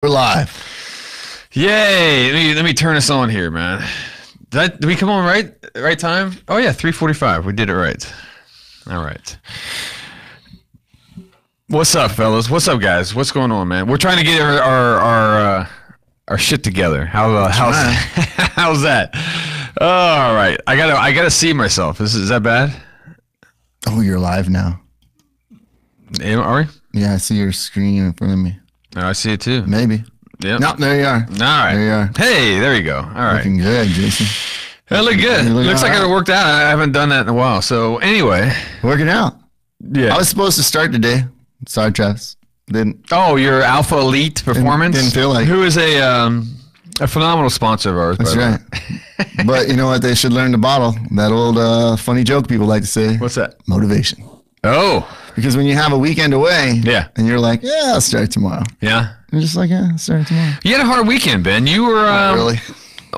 We're live. Yay! Let me turn us on here, man. Did we come on right time? Oh yeah, 3:45. We did it right. All right. What's up, fellas? What's up, guys? What's going on, man? We're trying to get our shit together. How's that? Oh, all right. I gotta see myself. Is that bad? Oh, you're live now. Are we? Yeah, I see your screen in front of me. Oh, I see it too. Maybe. Yeah. No, there you are. All right. There you are. Hey, there you go. All right. Looking good, Jason. That look good. Looks like it worked out. I haven't done that in a while. So anyway, working out. Yeah. I was supposed to start today. Sorry, Travis. Didn't. Oh, your Alpha Elite Performance. Didn't feel like. Who is a phenomenal sponsor of ours. That's right. But you know what? They should learn to bottle that old funny joke people like to say. What's that? Motivation. Oh. Because when you have a weekend away, yeah, and you're like, yeah, I'll start tomorrow. Yeah. You're just like, yeah, I'll start tomorrow. You had a hard weekend, Ben. You were really.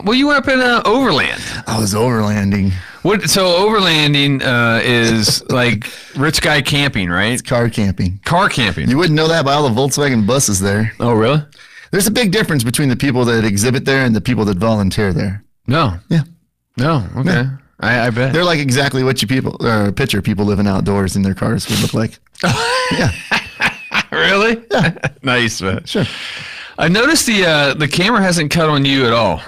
Well, you went up in Overland. I was overlanding. What? So overlanding is like rich guy camping, right? It's car camping. Car camping. You wouldn't know that by all the Volkswagen buses there. Oh, really? There's a big difference between the people that exhibit there and the people that volunteer there. No. Yeah. No. Okay. Yeah. I bet. They're like exactly what you picture people living outdoors in their cars would look like. Yeah. Really? Yeah. Nice, man. Sure. I noticed the camera hasn't cut on you at all.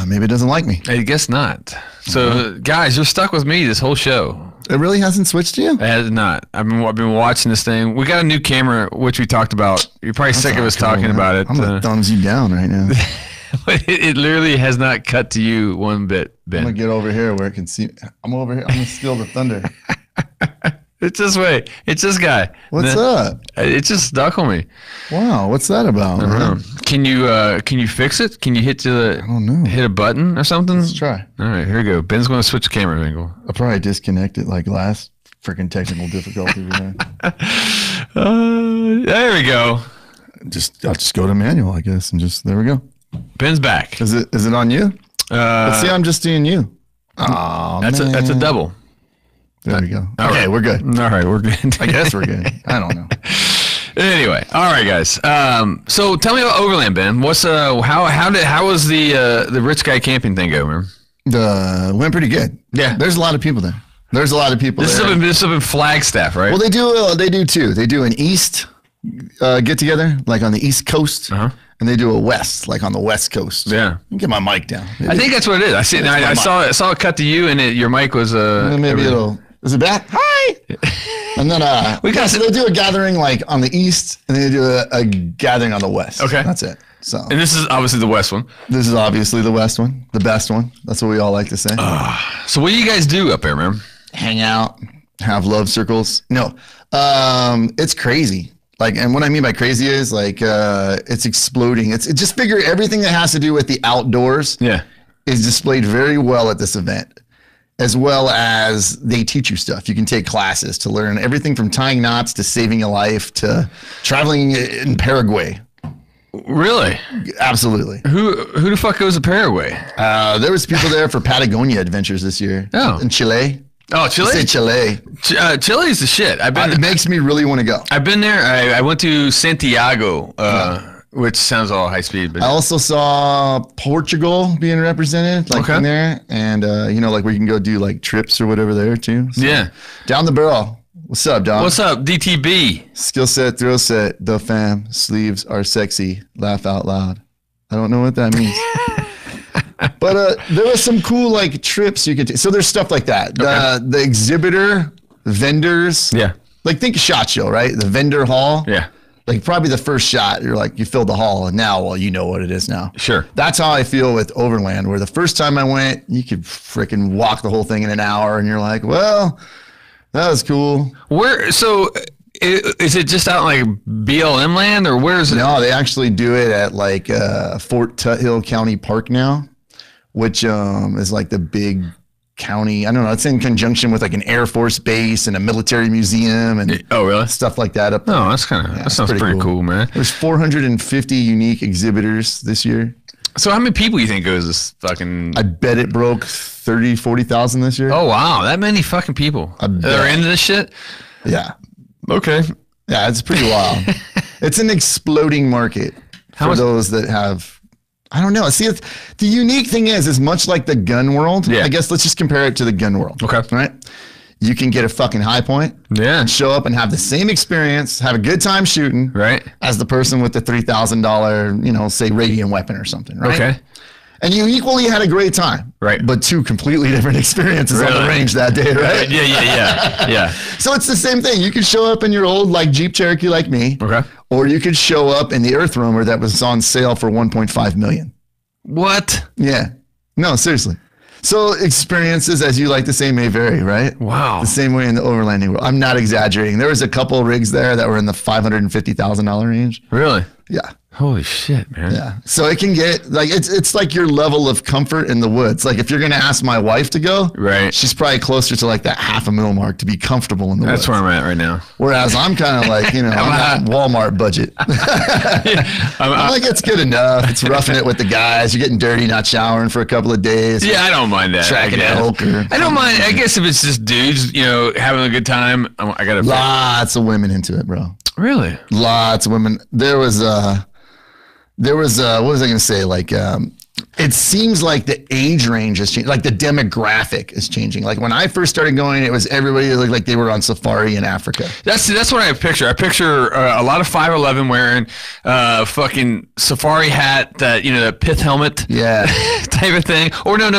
Maybe it doesn't like me. I guess not. So, guys, you're stuck with me this whole show. It really hasn't switched to you? It has not. I've been watching this thing. We got a new camera, which we talked about. You're probably sick of us talking about it. I'm gonna thumbs you down right now. It literally has not cut to you one bit, Ben. I'm gonna get over here where it can see. I'm over here. I'm gonna steal the thunder. It's this way. It's this guy. What's up? It's just stuck on me. Wow, what's that about? I don't know. Can you fix it? Can you hit I don't know. Hit a button or something? Let's try. All right, here we go. Ben's going to switch the camera angle. I'll probably disconnect it like last freaking technical difficulty. There we go. I'll just go to manual, I guess, and just there we go. Ben's back. Is it on you? Let's see. I'm just doing you. Oh, that's a double. There we go. All okay, right. We're good. All right, we're good. I guess we're good. I don't know. Anyway, all right, guys. So tell me about Overland, Ben. What's how was the rich guy camping thing go, man? Went pretty good. Yeah, there's a lot of people there. There's a lot of people. This is up in Flagstaff, right? Well, they do too. They do an east get together, like on the East Coast. And they do a west, like on the West Coast. Yeah. Get my mic down. I think that's what it is. I saw it cut to you, and your mic was maybe is it back? Hi. And then so they do a gathering like on the east, and then they do a gathering on the west. Okay, that's it. So and this is obviously the west one. This is obviously the west one, the best one. That's what we all like to say. So what do you guys do up there, man? Hang out, have love circles. No, it's crazy. Like, and what I mean by crazy is like, it's exploding. It's just figure everything that has to do with the outdoors is displayed very well at this event, as well as they teach you stuff. You can take classes to learn everything from tying knots to saving a life to traveling in Paraguay. Really? Absolutely. Who the fuck goes to Paraguay? There was people there for Patagonia adventures this year. Oh. In Chile. Oh, Chile? Say Chile. Chile's the shit. It makes me really want to go. I've been there. I went to Santiago, which sounds all high speed. But I also saw Portugal being represented, like in there, and like where you can go do like trips or whatever there too. So, yeah, down the barrel. What's up, dog? What's up, DTB? Skillset, thrill set, the fam, sleeves are sexy, laugh out loud. I don't know what that means. But there was some cool like trips you could take. So there's stuff like that. The exhibitor, vendors. Yeah. Like think SHOT Show, right? The vendor hall. Yeah. Like probably the first shot, you're like, you filled the hall, and now, well, you know what it is now. Sure. That's how I feel with Overland, where the first time I went, you could freaking walk the whole thing in an hour, and you're like, well, that was cool. So is it just out like BLM land, or where is it? No, they actually do it at like Fort Tuthill County Park now, which is like the big county. I don't know. It's in conjunction with like an Air Force base and a military museum and stuff like that up there. Oh, that's that sounds pretty cool, man. There's 450 unique exhibitors this year. So how many people you think goes this fucking? I bet it broke 30, 40,000 this year. Oh, wow. That many fucking people. They're into this shit? Yeah. Okay. Yeah, it's pretty wild. It's an exploding market. for those that have, I don't know. See, the unique thing is much like the gun world. Yeah. I guess let's just compare it to the gun world. Okay. Right? You can get a fucking high point. Yeah. And show up and have the same experience, have a good time shooting. Right. As the person with the $3,000, say radium weapon or something. Right. Okay. And you equally had a great time. Right. But two completely different experiences on the range that day, right? Yeah. So it's the same thing. You could show up in your old Jeep Cherokee like me. Okay. Or you could show up in the Earth Roamer that was on sale for $1.5 million. What? Yeah. No, seriously. So experiences, as you like to say, may vary, right? Wow. The same way in the overlanding world. I'm not exaggerating. There was a couple of rigs there that were in the $550,000 range. Really? Yeah. Holy shit, man. Yeah. So it can get it's like your level of comfort in the woods. Like if you're going to ask my wife to go, right, she's probably closer to that $500,000 mark to be comfortable in the woods. That's where I'm at right now. Whereas I'm kind of like, I'm at Walmart budget. I'm like, it's good enough. It's roughing it with the guys. You're getting dirty, not showering for a couple of days. Yeah, I don't mind that. Tracking elk. I don't mind. I guess if it's just dudes, having a good time, I got to. Lots of women into it, bro. Really? Lots of women. There was what was I going to say? It seems like the age range has changed. Like the demographic is changing. Like when I first started going, it was everybody looked like they were on safari in Africa. That's what I picture. I picture a lot of 5'11" wearing fucking safari hat, that pith helmet, type of thing. Or no,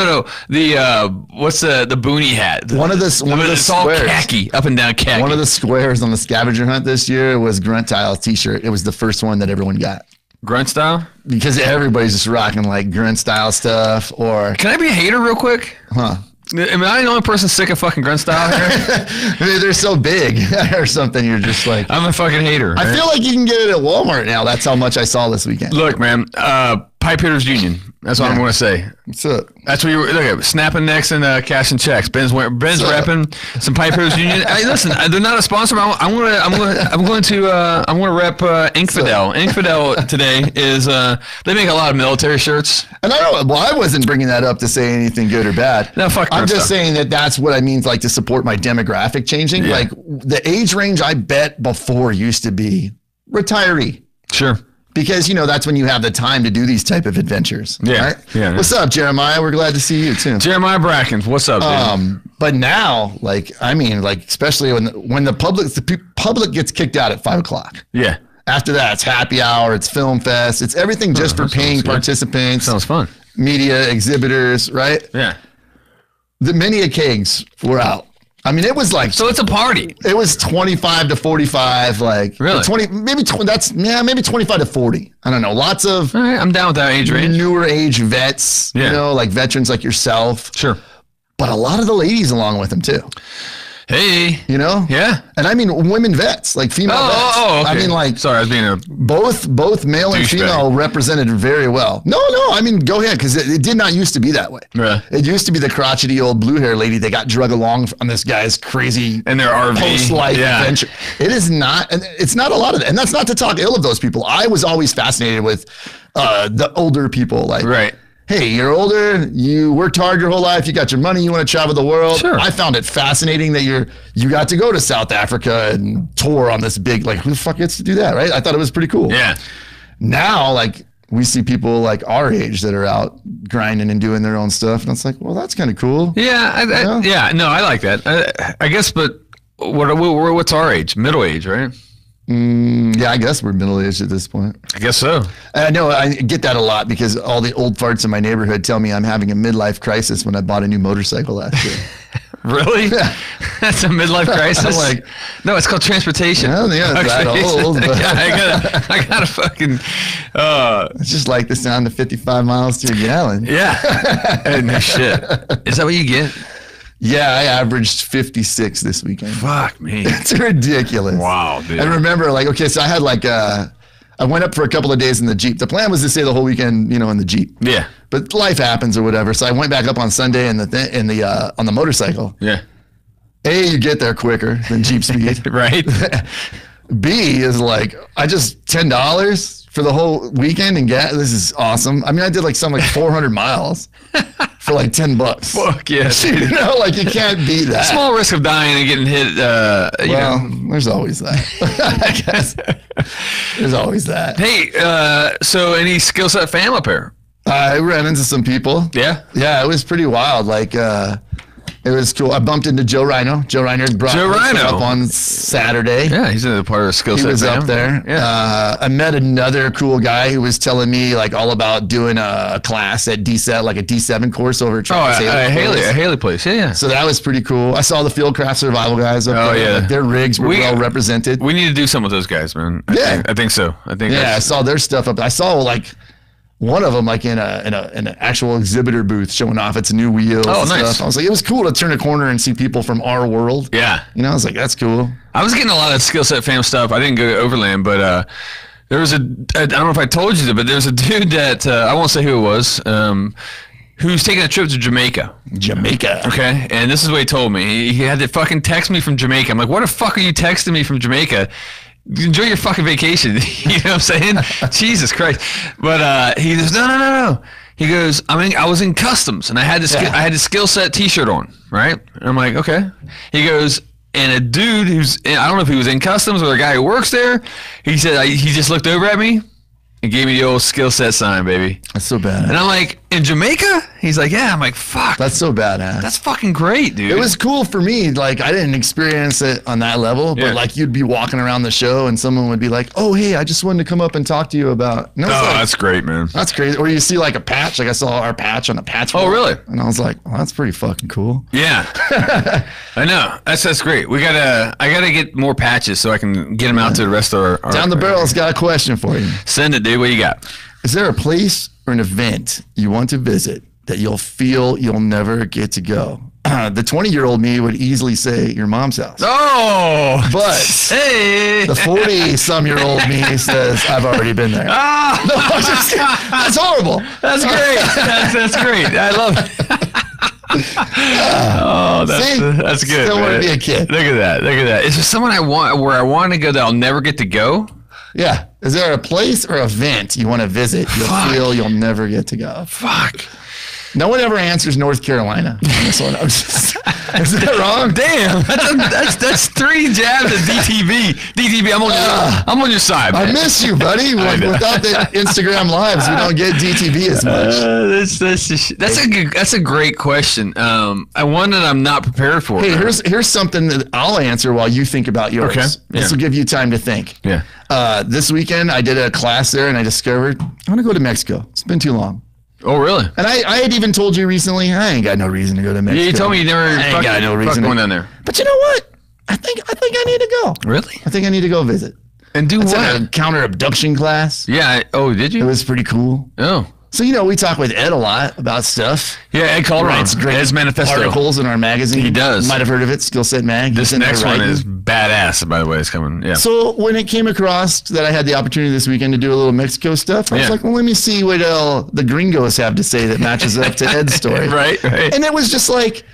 the what's the boonie hat? One of the squares, all khaki, up and down khaki. One of the squares on the scavenger hunt this year was Grunt Tile t-shirt. It was the first one that everyone got. Grunt style? Because everybody's just rocking grunt style stuff. Or can I be a hater real quick? Huh? Am I the only person sick of fucking grunt style here? Maybe they're so big or something. You're just like, I'm a fucking hater. I feel like you can get it at Walmart now. That's how much I saw this weekend. Look, man, Pipe Hitters Union. That's what I'm going to say. What's up? That's what you were, look at, snapping necks and cashing checks. Ben's repping some Pipe Hitters Union. Hey, listen, they're not a sponsor, but I'm going to rep Inkfidel. Inkfidel today is they make a lot of military shirts. And I wasn't bringing that up to say anything good or bad. No, fuck. I'm just saying that's what I mean, to support my demographic changing. Yeah. The age range I bet before used to be retiree. Sure. Because, that's when you have the time to do these type of adventures. Yeah. Right? Yeah. What's up, Jeremiah? We're glad to see you too. Jeremiah Brackens. What's up, dude? But now, especially when the public gets kicked out at 5:00. Yeah. After that, it's happy hour, it's film fest, it's everything just for paying participants. Sounds fun. Media, exhibitors, right? Yeah. The many kegs were out. I mean, it was so it's a party. It was 25 to 45, really 20, maybe maybe 25 to 40. I don't know. Lots of. All right, I'm down with that age range. Newer age vets, veterans like yourself. Sure. But a lot of the ladies along with them too. Hey. Yeah. And I mean women vets, female vets. Oh, okay. I mean, sorry, I was being both male and female represented very well. No, I mean, go ahead, because it did not used to be that way. Right. It used to be the crotchety old blue hair lady that got drug along on this guy's crazy and their RV post-life adventure. It is not, and it's not a lot of it. And that's not to talk ill of those people. I was always fascinated with the older people, right. Hey, you're older, you worked hard your whole life, you got your money, you want to travel the world. Sure. I found it fascinating that you got to go to South Africa and tour on this big, who the fuck gets to do that, right? I thought it was pretty cool. Yeah. Now, we see people our age that are out grinding and doing their own stuff. And it's well, that's kind of cool. Yeah. No, I like that. I guess, but what's our age? Middle age, right? Yeah, I guess we're middle-aged at this point. I guess so. I know I get that a lot because all the old farts in my neighborhood tell me I'm having a midlife crisis when I bought a new motorcycle last year. Really? Yeah. That's a midlife crisis? No, it's called transportation. I don't think it's that old. But I gotta fucking... it's just like the sound of 55 miles to a gallon. Yeah. No shit. Is that what you get? Yeah, I averaged 56 this weekend. Fuck me. It's ridiculous. Wow, dude. I remember, so I had I went up for a couple of days in the Jeep. The plan was to stay the whole weekend, in the Jeep. Yeah. But life happens or whatever. So I went back up on Sunday on the motorcycle. Yeah. A, you get there quicker than Jeep speed. Right. B is I just $10 for the whole weekend and gas. This is awesome. I mean, I did something 400 miles for for like $10. Fuck yeah. You know, like you can't beat that. Small risk of dying and getting hit. You know. There's always that. I guess there's always that. Hey, so any Skillset fam up here? I ran into some people. Yeah? Yeah, it was pretty wild. Like, it was cool. I bumped into Joe Rhino. Joe Rhino brought up on Saturday. Yeah, he's a part of Skillset. He was up there. Yeah. I met another cool guy who was telling me like all about doing a class at DSET, like a D7 course over at Haley place. Yeah. So that was pretty cool. I saw the Fieldcraft Survival guys up there. Yeah. Like, their rigs were well represented. We need to do something with those guys, man. I think so. I saw their stuff up. I saw like one of them like in an actual exhibitor booth showing off its new wheels. Oh, nice. Stuff. I was like, it was cool to turn a corner and see people from our world. Yeah. You know, I was like, that's cool. I was getting a lot of Skillset fam stuff. I didn't go to Overland, but there was I don't know if I told you, but there was a dude that, I won't say who it was, who's taking a trip to Jamaica. Okay. And this is what he told me. He had to fucking text me from Jamaica. I'm like, what the fuck are you texting me from Jamaica? Enjoy your fucking vacation. You know what I'm saying? Jesus Christ. But he goes, no. He goes, I was in customs and I had the Skillset t-shirt on, right? And I'm like, okay. He goes, and a dude I don't know if he was in customs or a guy who works there, he said, he just looked over at me and gave me the old Skillset sign, baby. That's so bad. And I'm like, in Jamaica? He's like, yeah. I'm like, fuck. That's so badass. That's fucking great, dude. It was cool for me. Like, I didn't experience it on that level, but like you'd be walking around the show and someone would be like, oh, hey, I just wanted to come up and talk to you about. No, that's great, man. That's crazy. Or you see like a patch. Like I saw our patch on a patch. Oh, really? And I was like, well, that's pretty fucking cool. Yeah. I know. That's great. I gotta get more patches so I can get them out to the rest of our Down the Barrel's got a question for you. Send it, dude. What you got? Is there a place or an event you want to visit that you'll feel you'll never get to go? The 20-year-old me would easily say your mom's house. Oh, but hey, the 40-some-year-old me says I've already been there. Oh, no, that's horrible. That's great. That's great. I love it. Oh, that's good. Still want to be a kid. Look at that. Is there someone I want to go that I'll never get to go? Yeah. Is there a place or event you want to visit you'll feel you'll never get to go? Fuck. No one ever answers North Carolina on this one. Is that wrong? Damn. That's 3 jabs at DTV. DTV, I'm on your side, man. I miss you, buddy. Without the Instagram lives, we don't get DTV as much. That's a great question. One that I'm not prepared for. Hey, here's something that I'll answer while you think about yours. Okay. This will give you time to think. Yeah. This weekend, I did a class there, and I discovered I want to go to Mexico. It's been too long. Oh, really? And I had even told you recently, I ain't got no reason to go to Mexico. Yeah, you told me you never got no reason going down there. But you know what? I think I need to go. Really? I think I need to go visit. And do what? A counter abduction class. Yeah. Did you? It was pretty cool. Oh. So, we talk with Ed a lot about stuff. Yeah, Ed writes great Ed's manifesto articles in our magazine. He does. You might have heard of it, Skillset Mag. This next one is badass, by the way. It's coming. Yeah. So when it came across that I had the opportunity this weekend to do a little Mexico stuff, I was like, well, let me see what the gringos have to say that matches up to Ed's story. Right. And it was just like,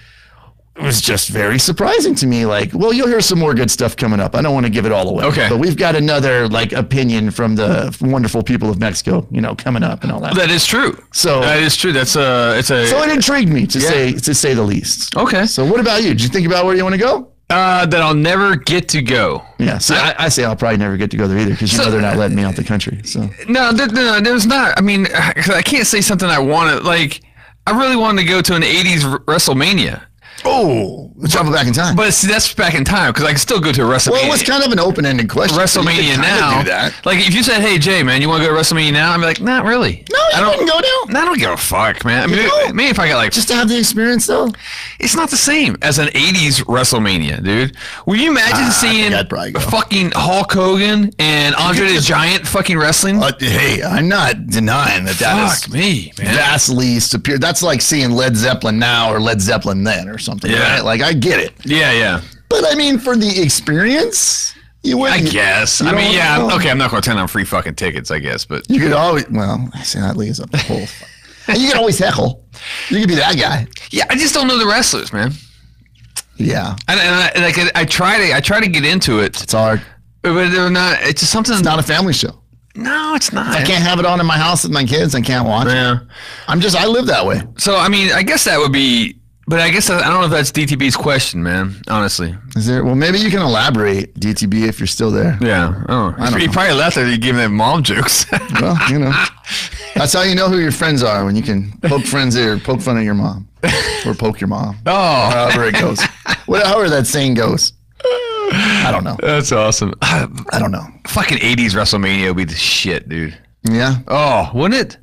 it was just very surprising to me. Like, well, you'll hear some more good stuff coming up. I don't want to give it all away. Okay. But we've got another opinion from the wonderful people of Mexico, coming up and all that. That is true. So that is true. So it intrigued me to say the least. Okay. So what about you? Did you think about where you want to go? That I'll never get to go. Yeah. So I say I'll probably never get to go there either because they're not letting me out the country. So no, there's not. I mean, I can't say something I want to like. I really wanted to go to an '80s WrestleMania. Oh, travel back in time. But see, that's back in time because I can still go to a WrestleMania. Well, it was kind of an open-ended question. WrestleMania now. Like, if you said, "Hey, Jay, man, you want to go to WrestleMania now?" I'm like, "Not really." No, I don't go now. I don't give a fuck, man. I mean, maybe if I got just to have the experience, though. It's not the same as an '80s WrestleMania, dude. Will you imagine seeing fucking Hulk Hogan and Andre the Giant fucking wrestling? Hey, I'm not denying that. Fuck me, man. Vastly superior. That's like seeing Led Zeppelin now or Led Zeppelin then or something. Yeah. Right? Like, I get it. Yeah. But I mean, for the experience, you would. I guess. I mean, yeah. Okay, I'm not going to turn on free fucking tickets, I guess, but you could always. Well, I say that leaves up the whole. And you can always heckle. You could be that guy. Yeah, I just don't know the wrestlers, man. Yeah. And I try to get into it. It's hard. But they're not. It's just something. It's not a family show. No, it's not. If I can't have it on in my house with my kids, I can't watch it. I live that way. So, I mean, I guess that would be, but I guess I don't know if that's DTB's question, man, honestly. Is there? Well, maybe you can elaborate, DTB, if you're still there. Yeah. Oh, he probably left after you gave them mom jokes. Well, that's how you know who your friends are, when you can poke friends' ear, poke fun at your mom, or poke your mom. Oh. However it goes. However that saying goes. I don't know. That's awesome. I don't know. Fucking 80s WrestleMania would be the shit, dude. Yeah. Oh, wouldn't it?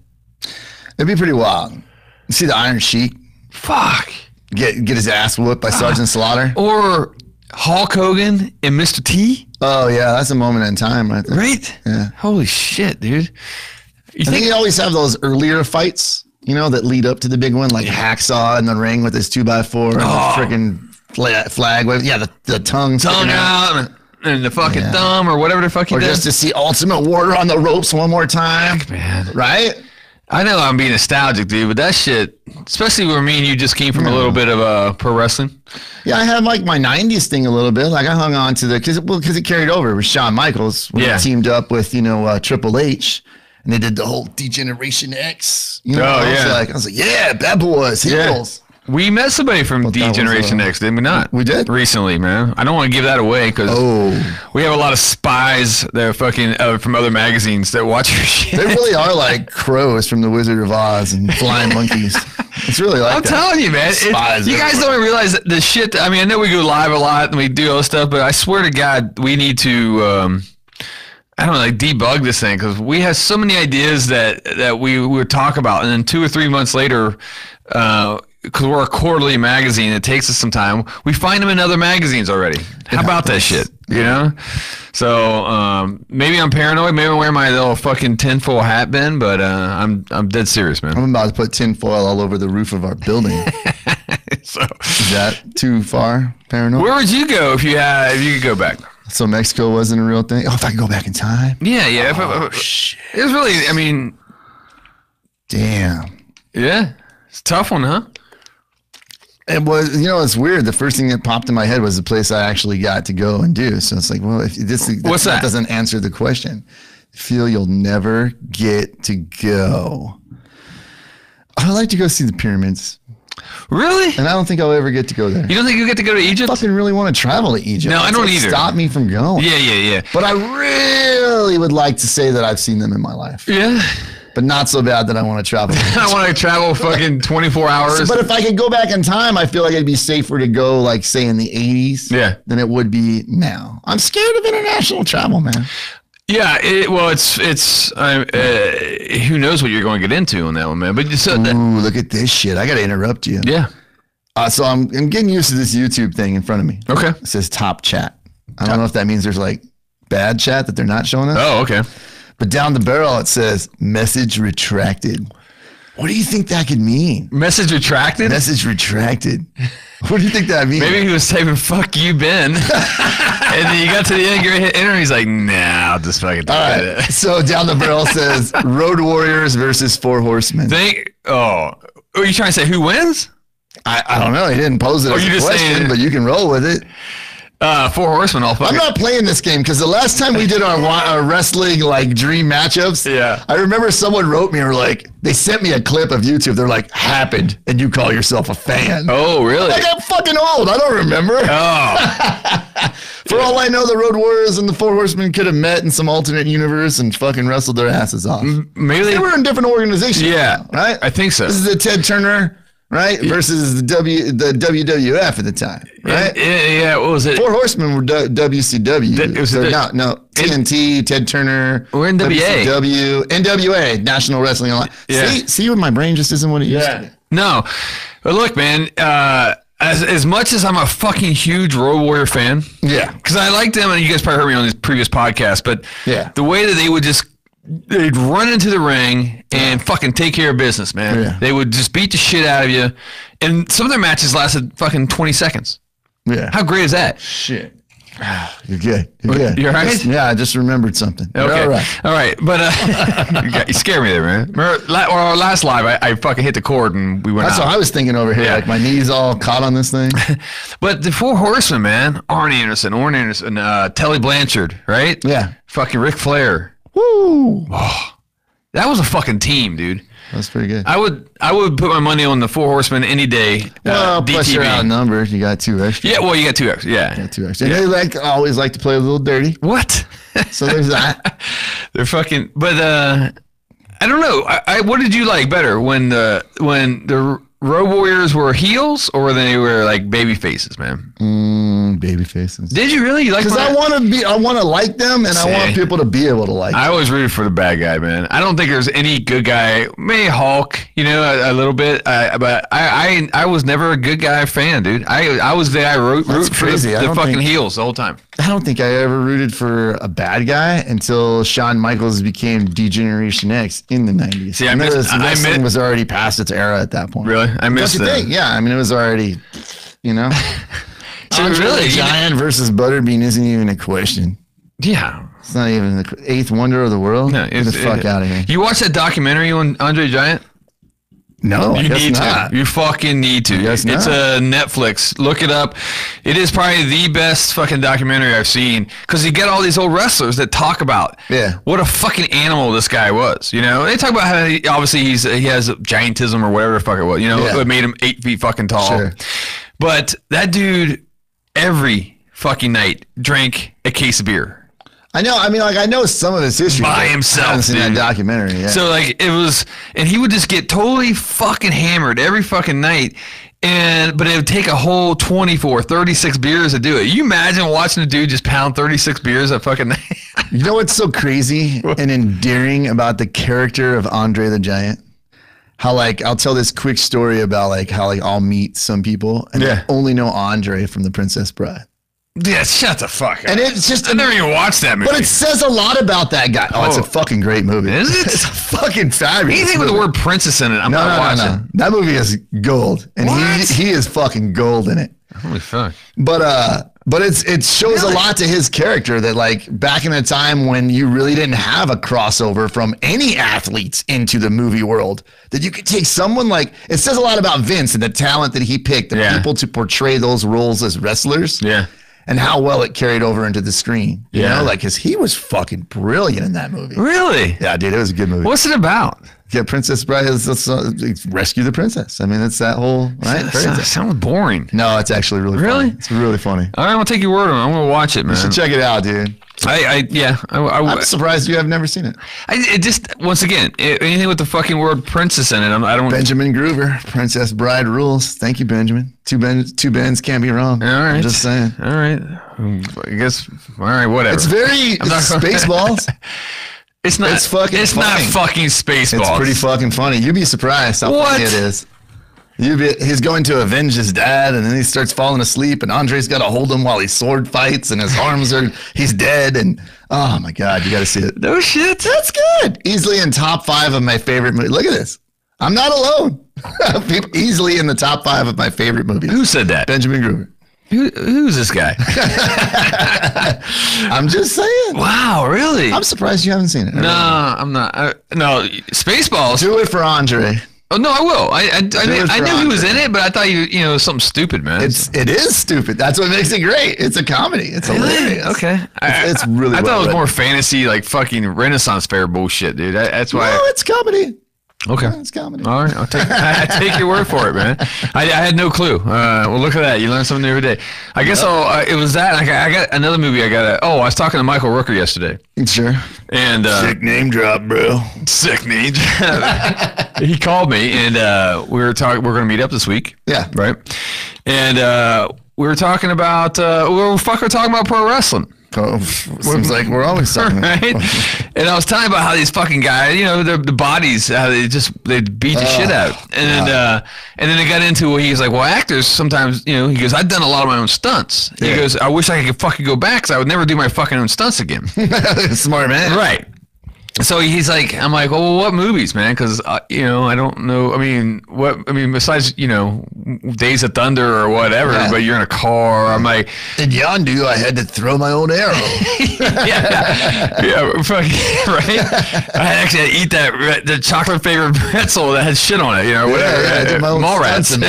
It'd be pretty wild. You see the Iron Sheik? Fuck. Get his ass whooped by Sergeant Slaughter? Or Hulk Hogan and Mr. T? Oh, yeah. That's a moment in time right there. Right? Yeah. Holy shit, dude. I think you always have those earlier fights, that lead up to the big one, like Hacksaw in the ring with his 2x4 and the freaking flag. Yeah, the tongue out and the fucking thumb or whatever the fuck he did. Or just to see Ultimate Warrior on the ropes one more time. Fuck, man. Right? I know I'm being nostalgic, dude, but that shit, especially where me and you just came from a little bit of pro wrestling. Yeah, I had like my 90s thing a little bit. Like I hung on to because it carried over with Shawn Michaels when he teamed up with, Triple H. And they did the whole Degeneration X. I was like, yeah, bad boys, heels. Yeah. We met somebody from Degeneration X, did we not? We did? Recently, man. I don't want to give that away because we have a lot of spies that are fucking from other magazines that watch your shit. They really are like crows from the Wizard of Oz and flying monkeys. It's really like I'm telling you, man. You guys don't realize that the shit. I mean, I know we go live a lot and we do all this stuff, but I swear to God, we need to... debug this thing because we have so many ideas that we would talk about, and then 2 or 3 months later, because we're a quarterly magazine, it takes us some time. We find them in other magazines already. How about that shit? So maybe I'm paranoid. Maybe I'm wearing my little fucking tinfoil hat, Ben. But I'm dead serious, man. I'm about to put tinfoil all over the roof of our building. So is that too far paranoid? Where would you go if you could go back? So Mexico wasn't a real thing? Oh, if I could go back in time? Yeah. Oh, shit. It was really, I mean... Damn. Yeah. It's a tough one, huh? It was, it's weird. The first thing that popped in my head was the place I actually got to go and do. So it's like, well, if that doesn't answer the question. I feel you'll never get to go. I'd like to go see the pyramids. Really? And I don't think I'll ever get to go there. You don't think you get to go to Egypt? I fucking really want to travel to Egypt. No, I don't either. Stop me from going. Yeah. But I really would like to say that I've seen them in my life. Yeah. But not so bad that I want to travel. I want to travel fucking 24 hours. But if I could go back in time, I feel like it'd be safer to go, like, say, in the 80s than it would be now. I'm scared of international travel, man. Yeah, it's who knows what you're going to get into on that one, man. But look at this shit. I got to interrupt you. Yeah. So I'm getting used to this YouTube thing in front of me. Okay. It says top chat. I don't know if that means there's like bad chat that they're not showing us. Oh, okay. But down the barrel, it says message retracted. What do you think that could mean? Message retracted? Message retracted. What do you think that means? Maybe he was typing, fuck you, Ben. And then you got to the end, you hit enter, and he's like, nah, I'll just fucking type it. So down the barrel says Road Warriors versus Four Horsemen. Are you trying to say who wins? I don't know. He didn't pose it as a question, but you can roll with it. Four Horsemen. I'm not playing this game because the last time we did our wrestling like dream matchups, I remember someone wrote me or like they sent me a clip of YouTube. They're like, happened, and you call yourself a fan. Oh, really? I got fucking old. I don't remember. Oh. For all I know, the Road Warriors and the Four Horsemen could have met in some alternate universe and fucking wrestled their asses off. Maybe they were in different organizations. Yeah, right. I think so. This is the Ted Turner. Right? Versus the WWF at the time, right? Yeah, what was it? Four Horsemen were WCW. No, TNT, Ted Turner. We're NWA. WCW, NWA, National Wrestling Alliance. Yeah. See when my brain just isn't what it used to be. No. But look, man, as much as I'm a fucking huge Road Warrior fan. Yeah. Because I like them, and you guys probably heard me on this previous podcast, but the way that they'd run into the ring and fucking take care of business, man. Yeah. They would just beat the shit out of you. And some of their matches lasted fucking 20 seconds. Yeah. How great is that? Shit. You're good. You're good. You're right? I just remembered something. Okay. All right. All right. But you scared me there, man. Remember our last live, I fucking hit the cord and we went That's out. what I was thinking over here. Yeah. Like my knees all caught on this thing. But the Four Horsemen, man. Orrin Anderson, Telly Blanchard, right? Yeah. Fucking Ric Flair. Woo! That was a fucking team, dude. That's pretty good. I would put my money on the Four Horsemen any day. Well, plus DTV. you're outnumbered. You got 2 extra. Yeah, well, you got 2 extra. Yeah. You got 2 extra. And they always like to play a little dirty. What? So there's that. They're fucking. But I don't know. What did you like better when the Road Warriors were heels or they were like baby faces, man? Baby faces. Did you really? Like, because I want to like them, and I want people to be able to like them. I always rooted for the bad guy, man. I don't think there's any good guy. Maybe Hulk, a little bit. But I was never a good guy fan, dude. I was the guy root for the fucking heels the whole time. I don't think I ever rooted for a bad guy until Shawn Michaels became Degeneration X in the 90s. See, wrestling was already past its era at that point. Really? I missed that. Yeah, I mean, it was already, So Andre the Giant versus Butterbean isn't even a question. Yeah. It's not even the eighth wonder of the world. No, get the fuck out of here. You watched that documentary on Andre the Giant? No, you need to. You fucking need to. It's a Netflix. Look it up. It is probably the best fucking documentary I've seen because you get all these old wrestlers that talk about what a fucking animal this guy was. They talk about how he has giantism or whatever the fuck it was. It made him 8 feet fucking tall. Sure. But that dude every fucking night drank a case of beer. I know. I mean, I know some of his history by himself. I haven't seen that documentary. Yeah. So it was, and he would just get totally fucking hammered every fucking night, but it would take a whole 24, 36 beers to do it. You imagine watching a dude just pound 36 beers a fucking night? You know what's so crazy and endearing about the character of Andre the Giant? How I'll tell this quick story about how I'll meet some people and I only know Andre from The Princess Bride. Yeah, shut the fuck up. And it's just... I never even watched that movie. But it says a lot about that guy. Oh, it's a fucking great movie. Is it? It's a fucking fabulous Anything with the word princess in it, I'm not watching. No. That movie is gold. And he is fucking gold in it. Holy fuck. But it shows a lot to his character that back in a time when you really didn't have a crossover from any athletes into the movie world, that you could take someone it says a lot about Vince and the talent that he picked, the people to portray those roles as wrestlers. Yeah. And how well it carried over into the screen. You know, because he was fucking brilliant in that movie. Really? Yeah, dude, it was a good movie. What's it about? Yeah, Princess Bride rescue the princess. I mean, it's that whole sounds boring. No, it's actually really funny. It's really funny. All right, I'm gonna take your word on it. I'm gonna watch it, man. You should check it out, dude. I'm surprised you have never seen it. It just, once again, anything with the fucking word princess in it, I don't. Benjamin Groover, Princess Bride rules. Thank you, Benjamin. Two Bens can't be wrong. All right. I'm just saying. All right. I guess. All right. Whatever. It's Spaceballs. It's not. It's fucking. It's funny. Not fucking Spaceballs. It's pretty fucking funny. You'd be surprised how funny it is. He's going to avenge his dad, and then he starts falling asleep, and Andre's got to hold him while he sword fights, and his arms he's dead, and oh my God, you got to see it. No shit. That's good. Easily in top 5 of my favorite movies. Look at this. I'm not alone. Easily in the top 5 of my favorite movies. Who said that? Benjamin Groover. Who's this guy? I'm just saying. Wow, really? I'm surprised you haven't seen it. No, I'm not. No, Spaceballs. Do it for Andre. Oh no, I will. I knew he was in it, but I thought it was something stupid, man. It is stupid. That's what makes it great. It's a comedy. It's hilarious. Okay, it's really. I thought it was more fantasy, fucking Renaissance fair bullshit, dude. That's why. No, it's comedy. Okay, it's comedy. All right, I take your word for it, man. I had no clue. Well, look at that. You learn something new every day. I guess it was that. I got another movie. I was talking to Michael Rooker yesterday. Sure. And sick name drop, bro. Sick name. He called me, and we were talking. We're going to meet up this week. Yeah. Right. And we were talking about. We're talking about pro wrestling. Oh, seems like we're always talking right? And I was telling about how these fucking guys, the bodies, how they beat the shit out. And then they got into where he's like, well, actors sometimes, he goes, I've done a lot of my own stunts. He goes, I wish I could fucking go back because I would never do my fucking own stunts again. Smart man. Right. So he's like, I'm like, well, what movies, man? Because, I don't know. Besides, Days of Thunder or whatever, but you're in a car. I'm like. In Yondu, I had to throw my own arrow. yeah, fucking, right? I actually had to eat the chocolate flavored pretzel that had shit on it, whatever. Yeah, Mallrats.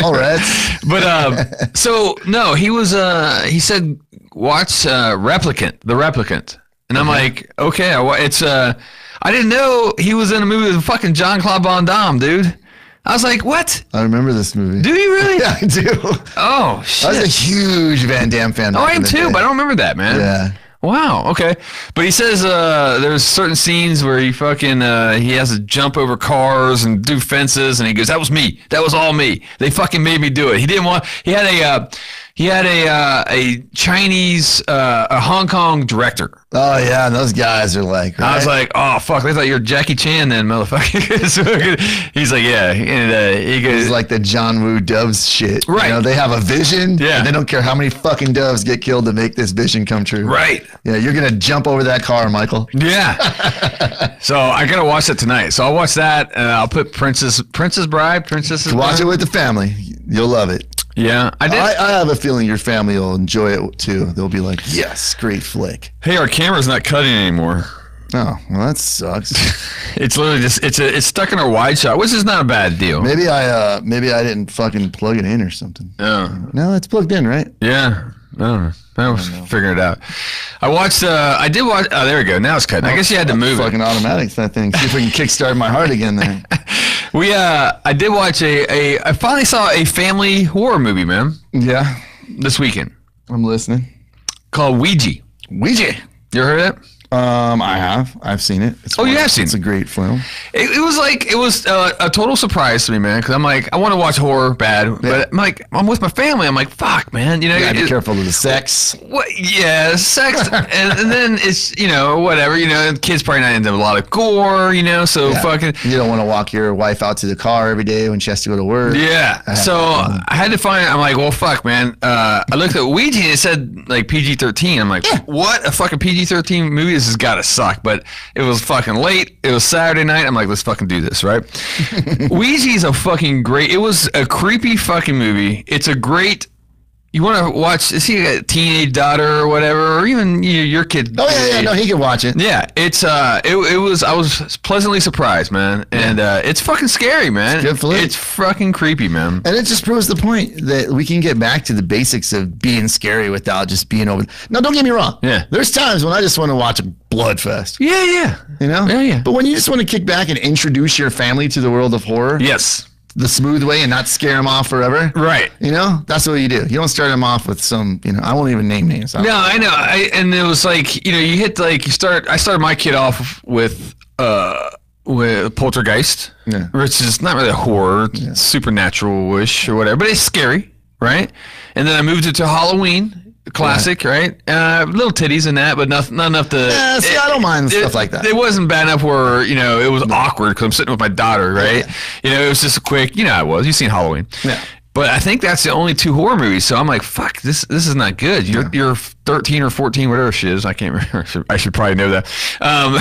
But, so, no, he said, watch The Replicant. And I'm like, okay, it's I didn't know he was in a movie with fucking Jean-Claude Van Damme, dude. I was like, what? I remember this movie. Do you really? Yeah, I do. Oh, shit. I was a huge Van Damme fan. Oh, I am too, but I don't remember that, man. Yeah. Wow. Okay. But he says there's certain scenes where he fucking he has to jump over cars and do fences, and he goes, "That was me. That was all me. They fucking made me do it." He didn't want. He had a Chinese a Hong Kong director. Oh yeah, and those guys are like. Right? I was like, oh fuck, they thought you were Jackie Chan then, motherfucker. He's like, yeah, and he goes, he's like the John Woo Doves shit. Right. You know, they have a vision. Yeah. And they don't care how many fucking doves get killed to make this vision come true. Right. Yeah, you're gonna jump over that car, Michael. Yeah. So I gotta watch that tonight. So I'll watch that, and I'll put Princess Bride. Watch it with the family. You'll love it. Yeah, I did. I have a feeling your family will enjoy it too. They'll be like, yes, great flick. Hey, our camera's not cutting anymore. Oh, well, that sucks. It's literally just it's stuck in our wide shot, which is not a bad deal. Maybe I didn't fucking plug it in or something. Oh. No, it's plugged in, right? Yeah. I don't know. I was figuring it out. I did watch. Oh, there we go. Now it's cutting. I guess you had to move fucking it. automatics, that thing. See if we can kickstart my heart again there. I did watch I finally saw a family horror movie, man. Yeah. This weekend. I'm listening. Called Ouija. Ouija. You ever heard it? I have. I've seen it. You have seen it? It's a great film. It was a total surprise to me, man. Because I'm like, I want to watch horror bad, but I'm with my family. I'm like, fuck, man. You know, you gotta be careful of the sex. What? Yeah, sex, and then it's whatever. The kid's probably not into a lot of gore. So fucking. You don't want to walk your wife out to the car every day when she has to go to work. Yeah. So I had to find. I'm like, well, fuck, man. I looked at Ouija and it said like PG-13. I'm like, what? A fucking PG-13 movie? This has got to suck. But it was fucking late. It was Saturday night. I'm like, let's fucking do this, right? Ouija is a fucking great. It was a creepy fucking movie. It's a great. You want to watch? Is he a teenage daughter or whatever, or even your kid? Oh yeah, no, he can watch it. Yeah, it's it was. I was pleasantly surprised, man, and it's fucking scary, man. It's good It's fucking creepy, man. And it just proves the point that we can get back to the basics of being scary without just being over. Now, don't get me wrong. Yeah, there's times when I just want to watch a blood fest. Yeah. Yeah. But when you just want to kick back and introduce your family to the world of horror, yes. The smooth way and not scare them off forever. Right. That's what you do. You don't start them off with some, I won't even name names. No, I know. And it was like, you hit I started my kid off with Poltergeist, which is not really a horror, supernatural-ish or whatever, but it's scary, right? And then I moved it to Halloween. Classic, right? Little titties in that, but not enough to. See, I don't mind stuff like that. It wasn't bad enough where it was awkward because I'm sitting with my daughter, right? It was just a quick. I was. You've seen Halloween, But I think that's the only two horror movies. So I'm like, fuck, this is not good. You're 13 or 14, whatever shit is. I can't remember. I should probably know that. And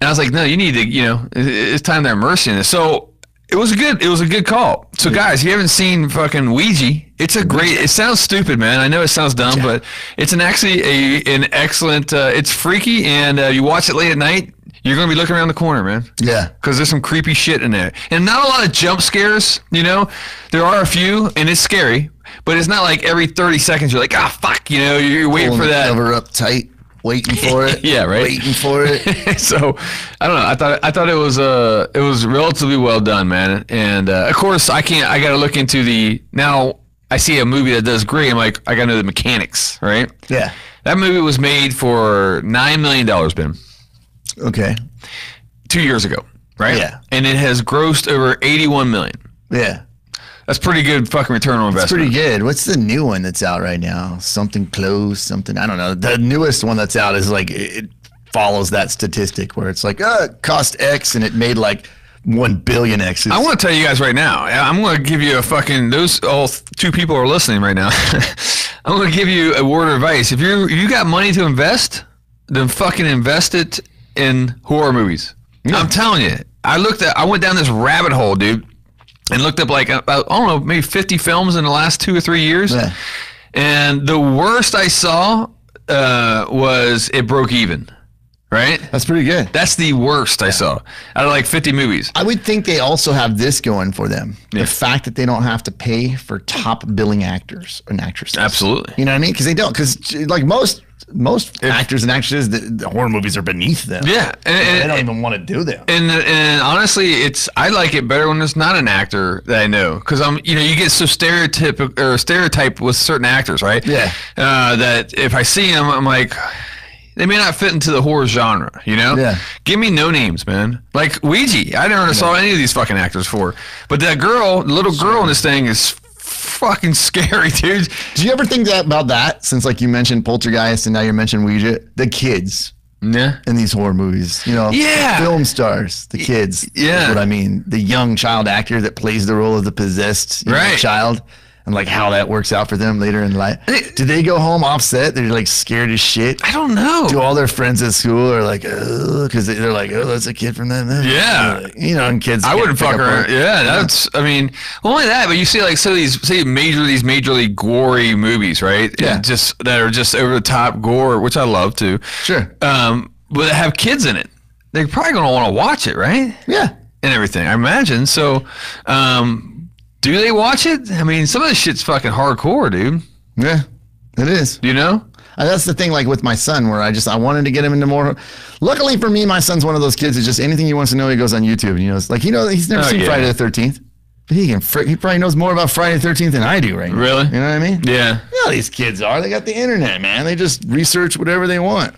I was like, no, you need to. It's time to immerse you in this. So. It was a good call. So guys, you haven't seen fucking Ouija. It's a great. It sounds stupid, man. I know it sounds dumb, but it's an excellent. It's freaky, and you watch it late at night. You're gonna be looking around the corner, man. Yeah. Because there's some creepy shit in there, and not a lot of jump scares. There are a few, and it's scary, but it's not like every 30 seconds you're like, fuck. You're waiting for that. Cover up tight. Waiting for it. Yeah, right. Waiting for it. So, I don't know. I thought it was relatively well done, man. And of course, I got to look into now. I see a movie that does great. I'm like, I got to know the mechanics, right? Yeah. That movie was made for $9 million, Ben. Okay. 2 years ago, right? Yeah. And it has grossed over 81 million. Yeah. That's pretty good fucking return on investment. It's pretty good. What's the new one that's out right now? Something close, something. I don't know. The newest one that's out is like, it follows that statistic where it's like, it cost X and it made like 1 billion X's. I want to tell you guys right now, I'm going to give you all two people are listening right now. I'm going to give you a word of advice. If you got money to invest, then fucking invest it in horror movies. Yeah. I'm telling you. I went down this rabbit hole, dude. And looked up I don't know, maybe 50 films in the last 2 or 3 years. Yeah. And the worst I saw was it broke even, right? That's pretty good. That's the worst I saw out of like 50 movies. I would think they also have this going for them. The fact that they don't have to pay for top billing actors and actresses. Absolutely. You know what I mean? Because they don't. Because like most most actors and actresses, the horror movies are beneath them. Yeah, and they don't even want to do them. And honestly, I like it better when it's not an actor that I know, because you get so stereotyped with certain actors, right? Yeah. That if I see them, I'm like, they may not fit into the horror genre, Yeah. Give me no names, man. Like Ouija, I never saw any of these fucking actors for. But that girl, the little girl in this thing is fucking scary, dude. Do you ever think about that? Since like you mentioned Poltergeist and now you mentioned Ouija, the kids. Yeah. In these horror movies, film stars, the kids. Yeah. Is what I mean. The young child actor that plays the role of the possessed child. And like how that works out for them later in life. Do they go home offset? They're like scared as shit. I don't know. Do all their friends at school are like, because they're like, oh, that's a kid from that. Yeah. And kids. I wouldn't fuck her. Yeah, that's. I mean, only that. But you see, like, so these majorly gory movies, right? Yeah. And that are just over the top gore, which I love too. Sure. But they have kids in it. They're probably gonna want to watch it, right? Yeah. And everything, I imagine. So, do they watch it? I mean, some of this shit's fucking hardcore, dude. Yeah, it is. And that's the thing, like with my son, where I wanted to get him into more. Luckily for me, my son's one of those kids who just anything he wants to know, he goes on YouTube. And he's never seen Friday the 13th. But he probably knows more about Friday the 13th than I do right now. Really? You know what I mean? Yeah. You know how these kids are. They got the internet, man. They just research whatever they want.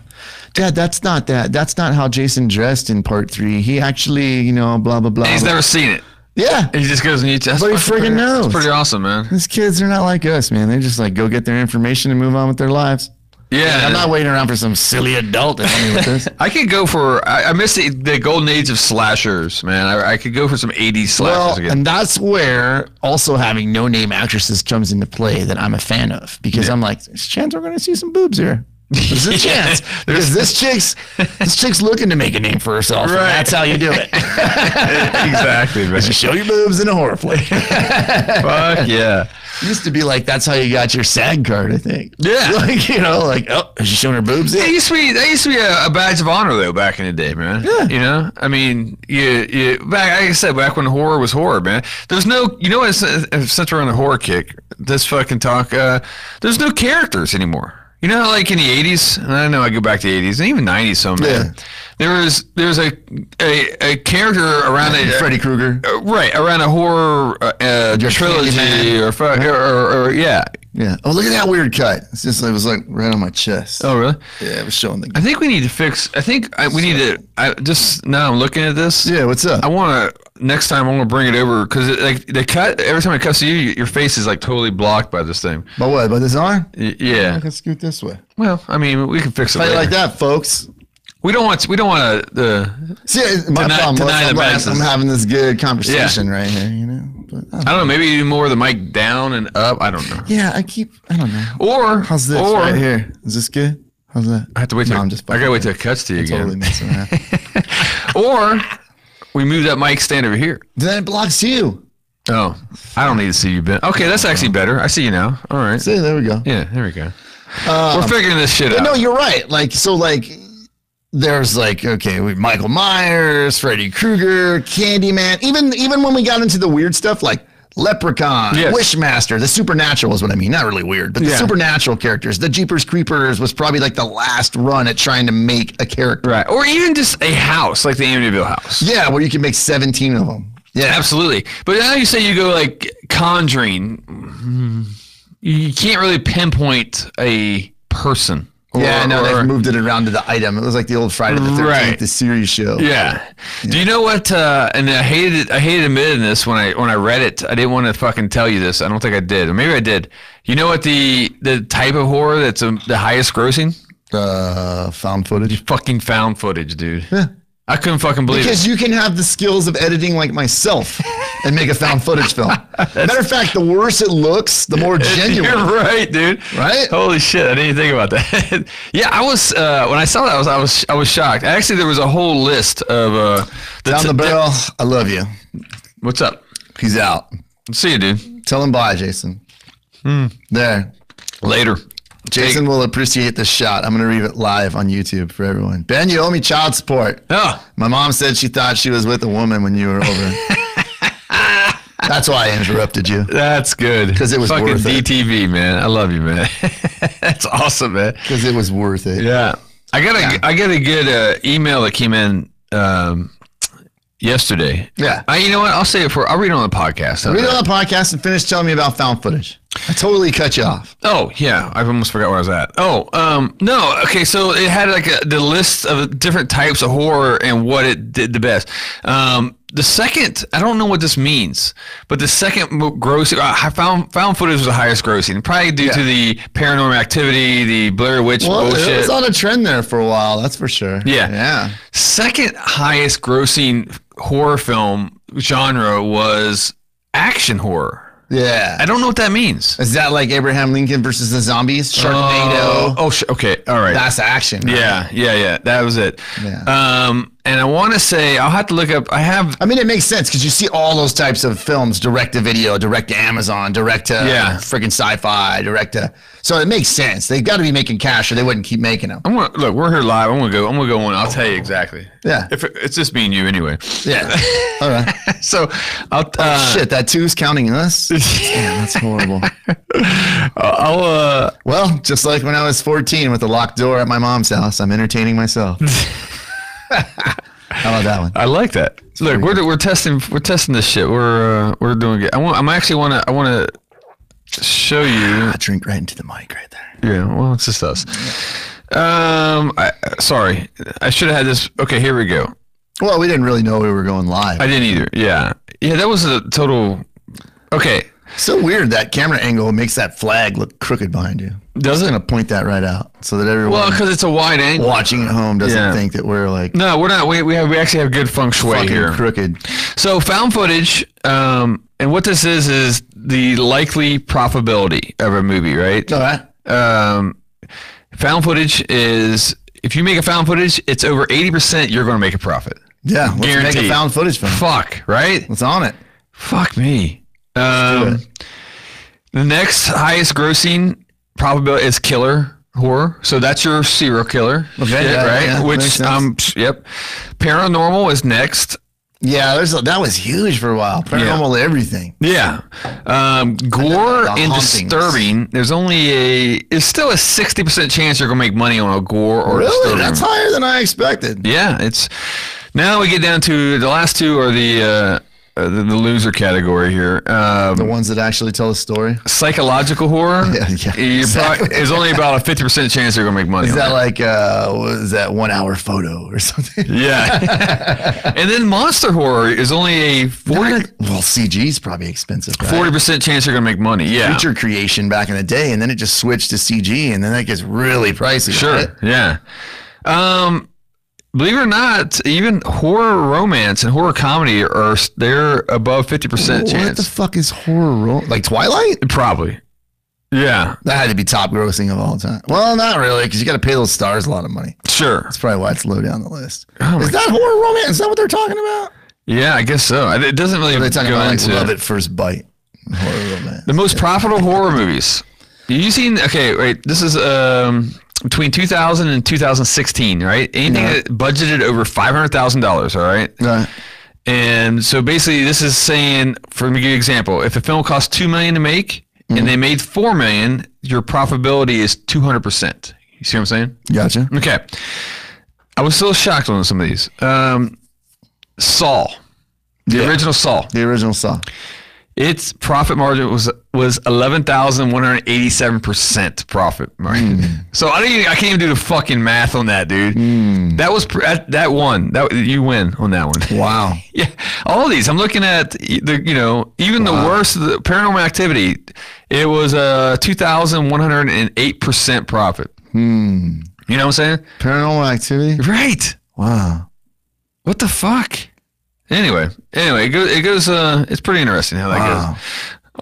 Dad, that's not how Jason dressed in part 3. He actually, blah, blah, blah. He's never seen it. Yeah. He just goes on YouTube. But he friggin' knows. It's pretty awesome, man. These kids are not like us, man. They just like go get their information and move on with their lives. Yeah. I'm not waiting around for some silly adult to help me with this. I could go for, I miss the golden age of slashers, man. I could go for some 80s slashers again. And that's where also having no-name actresses comes into play that I'm a fan of. Because I'm like, there's a chance we're going to see some boobs here. There's a chance. Because this chick's looking to make a name for herself. Right. That's how you do it. Exactly, man. You show your boobs in a horror flick. Fuck yeah. It used to be like that's how you got your SAG card, I think. Yeah. Oh, has she shown her boobs? Yeah, that used to be a badge of honor though back in the day, man. Yeah. I mean, back, like I said, back when horror was horror, man. There's no, what? Since we're on the horror kick, this fucking talk. There's no characters anymore. Like in the 80s, and I know I go back to the 80s and even 90s some, man. There's a character around Freddy Krueger. Right, around a horror trilogy or yeah. Yeah. Oh, look at that weird cut. It was like right on my chest. Oh, really? Yeah, it was showing the. I think we need to fix. We need to. Just now I'm looking at this. Yeah, what's up? I want to. Next time I'm gonna bring it over because like the cut. Every time it cuts to you, your face is like totally blocked by this thing. By what? By this arm? Yeah. I can scoot this way. Well, I mean, we can fix it. How you like that, folks? We don't want to. See, my problem was I'm having this good conversation right here, But I don't know. Maybe more of the mic down and up. I don't know. Yeah, I don't know. Or how's this right here? Is this good? How's that? I have to wait till I gotta wait till it cuts to you again. Totally messing around. Or we move that mic stand over here. Then it blocks you. Oh, I don't need to see you, Ben. Okay, that's actually better. I see you now. All right. See, there we go. Yeah, there we go. We're figuring this shit out. No, you're right. There's Michael Myers, Freddy Krueger, Candyman. Even when we got into the weird stuff like Leprechaun, Wishmaster, the supernatural is what I mean. Not really weird, but the supernatural characters. The Jeepers Creepers was probably like the last run at trying to make a character. Right. Or even just a house, like the Amityville house. Yeah, where you can make 17 of them. Yeah, absolutely. But now you say you go like Conjuring. You can't really pinpoint a person. They've moved it around to the item. It was like the old Friday the 13th, the series show. Yeah. Do you know what? And I hated admitting this when I read it. I didn't want to fucking tell you this. I don't think I did, or maybe I did. You know what the type of horror that's the highest grossing? Found footage. Fucking found footage, dude. Yeah. I couldn't fucking believe it. Because you can have the skills of editing like myself and make a found footage film. Matter of fact, the worse it looks, the more genuine. You're right, dude. Right? Holy shit, I didn't even think about that. Yeah, I was when I saw that, I was shocked. Actually, there was a whole list of down the barrel. I love you. What's up? He's out. See you, dude. Tell him bye, Jason. There. Later. Jason will appreciate this shot. I'm going to read it live on YouTube for everyone. Ben, you owe me child support. Oh. My mom said she thought she was with a woman when you were over. That's why I interrupted you. That's good. Because it was fucking worth it. DTV, man. I love you, man. That's awesome, man. Because it was worth it. Yeah. I got a good email that came in yesterday. Yeah. You know what? I'll say it I'll read it on the podcast. Read it on the podcast and finish telling me about found footage. I totally cut you off. Oh, yeah. I almost forgot where I was at. No. Okay, so it had like the list of different types of horror and what it did the best. The second, I don't know what this means, but the second grossing, found footage was the highest grossing, probably due to the Paranormal Activity, the Blair Witch bullshit. It was on a trend there for a while, that's for sure. Yeah. Second highest grossing horror film genre was action horror. Yeah. I don't know what that means. Is that like Abraham Lincoln versus the zombies? Sharknado? Okay. All right. That's action. Right? Yeah. That was it. Yeah. And I want to say, I'll have to look up, I mean, it makes sense because you see all those types of films, direct to video, direct to Amazon, direct to freaking sci-fi, so it makes sense. They've got to be making cash or they wouldn't keep making them. Look, we're here live. I'm gonna go on. I'll tell you exactly. Yeah. It's just me and you anyway. Yeah. All right. So I'll. Shit, that two's counting us. Damn, that's horrible. Well, just like when I was 14 with the locked door at my mom's house, I'm entertaining myself. How about that one? I like that. Look, we're testing this shit. We're doing good. I want to show you. Drink right into the mic right there. Yeah, well, it's just us. Sorry, I should have had this. Okay, here we go. Well, we didn't really know we were going live. I didn't either. Yeah, that was a total. Okay. So weird that camera angle makes that flag look crooked behind you. Does it? I'm gonna point that right out so that everyone. Well, because it's a wide angle. Watching at home doesn't think that we're like. No, we're not. We actually have good feng shui here. Crooked. So found footage, and what this is the likely profitability of a movie, right? All right. Found footage is if you make a found footage, it's over 80% you're going to make a profit. Yeah, let's guaranteed. make a found footage film. Fuck, right? Let's on it. Fuck me. The next highest grossing probability is killer horror. So that's your serial killer. Okay, shit, right? Yeah, which yep. Paranormal is next. Yeah, that was huge for a while. Paranormal everything. Yeah. Gore and disturbing. There's still a 60% chance you're gonna make money on a gore or disturbing. That's higher than I expected. Yeah, now we get down to the last two are the loser category here. The ones that actually tell a story. Psychological horror. Exactly. There's only about a 50% chance you're gonna make money. Is that on like what is that 1 hour photo or something? Yeah. And then monster horror is only a 40. Well, CG is probably expensive. Right? 40% chance you're gonna make money. Yeah. Creature creation back in the day, and then it just switched to CG, and then that gets really pricey. Sure. Right? Yeah. Believe it or not, even horror romance and horror comedy they're above 50% chance. What the fuck is horror like Twilight? Probably. Yeah. That had to be top grossing of all time. Well, not really, because you got to pay those stars a lot of money. Sure. That's probably why it's low down the list. Is that horror romance? Is that what they're talking about? Yeah, I guess so. It doesn't really they're talking go about into like Love at First Bite. Horror romance. The most profitable horror movies. You seen? Okay, wait. This is between 2000 and 2016, right? Anything that budgeted over $500,000, all right? Right. And so basically, this is saying, for me to give you an example, if a film costs $2 million to make and they made $4 million, your profitability is 200%. You see what I'm saying? Gotcha. Okay. I was still shocked on some of these. Saw, the original Saw. The original Saw. Its profit margin was 11,187% profit margin. So I can't even do the fucking math on that, dude. That was that one. You win on that one. Wow. Yeah, all of these. I'm looking at even the worst of the Paranormal Activity. It was 2,108% profit. You know what I'm saying? Paranormal Activity. Right. Wow. What the fuck? Anyway, it goes. It's pretty interesting how that goes.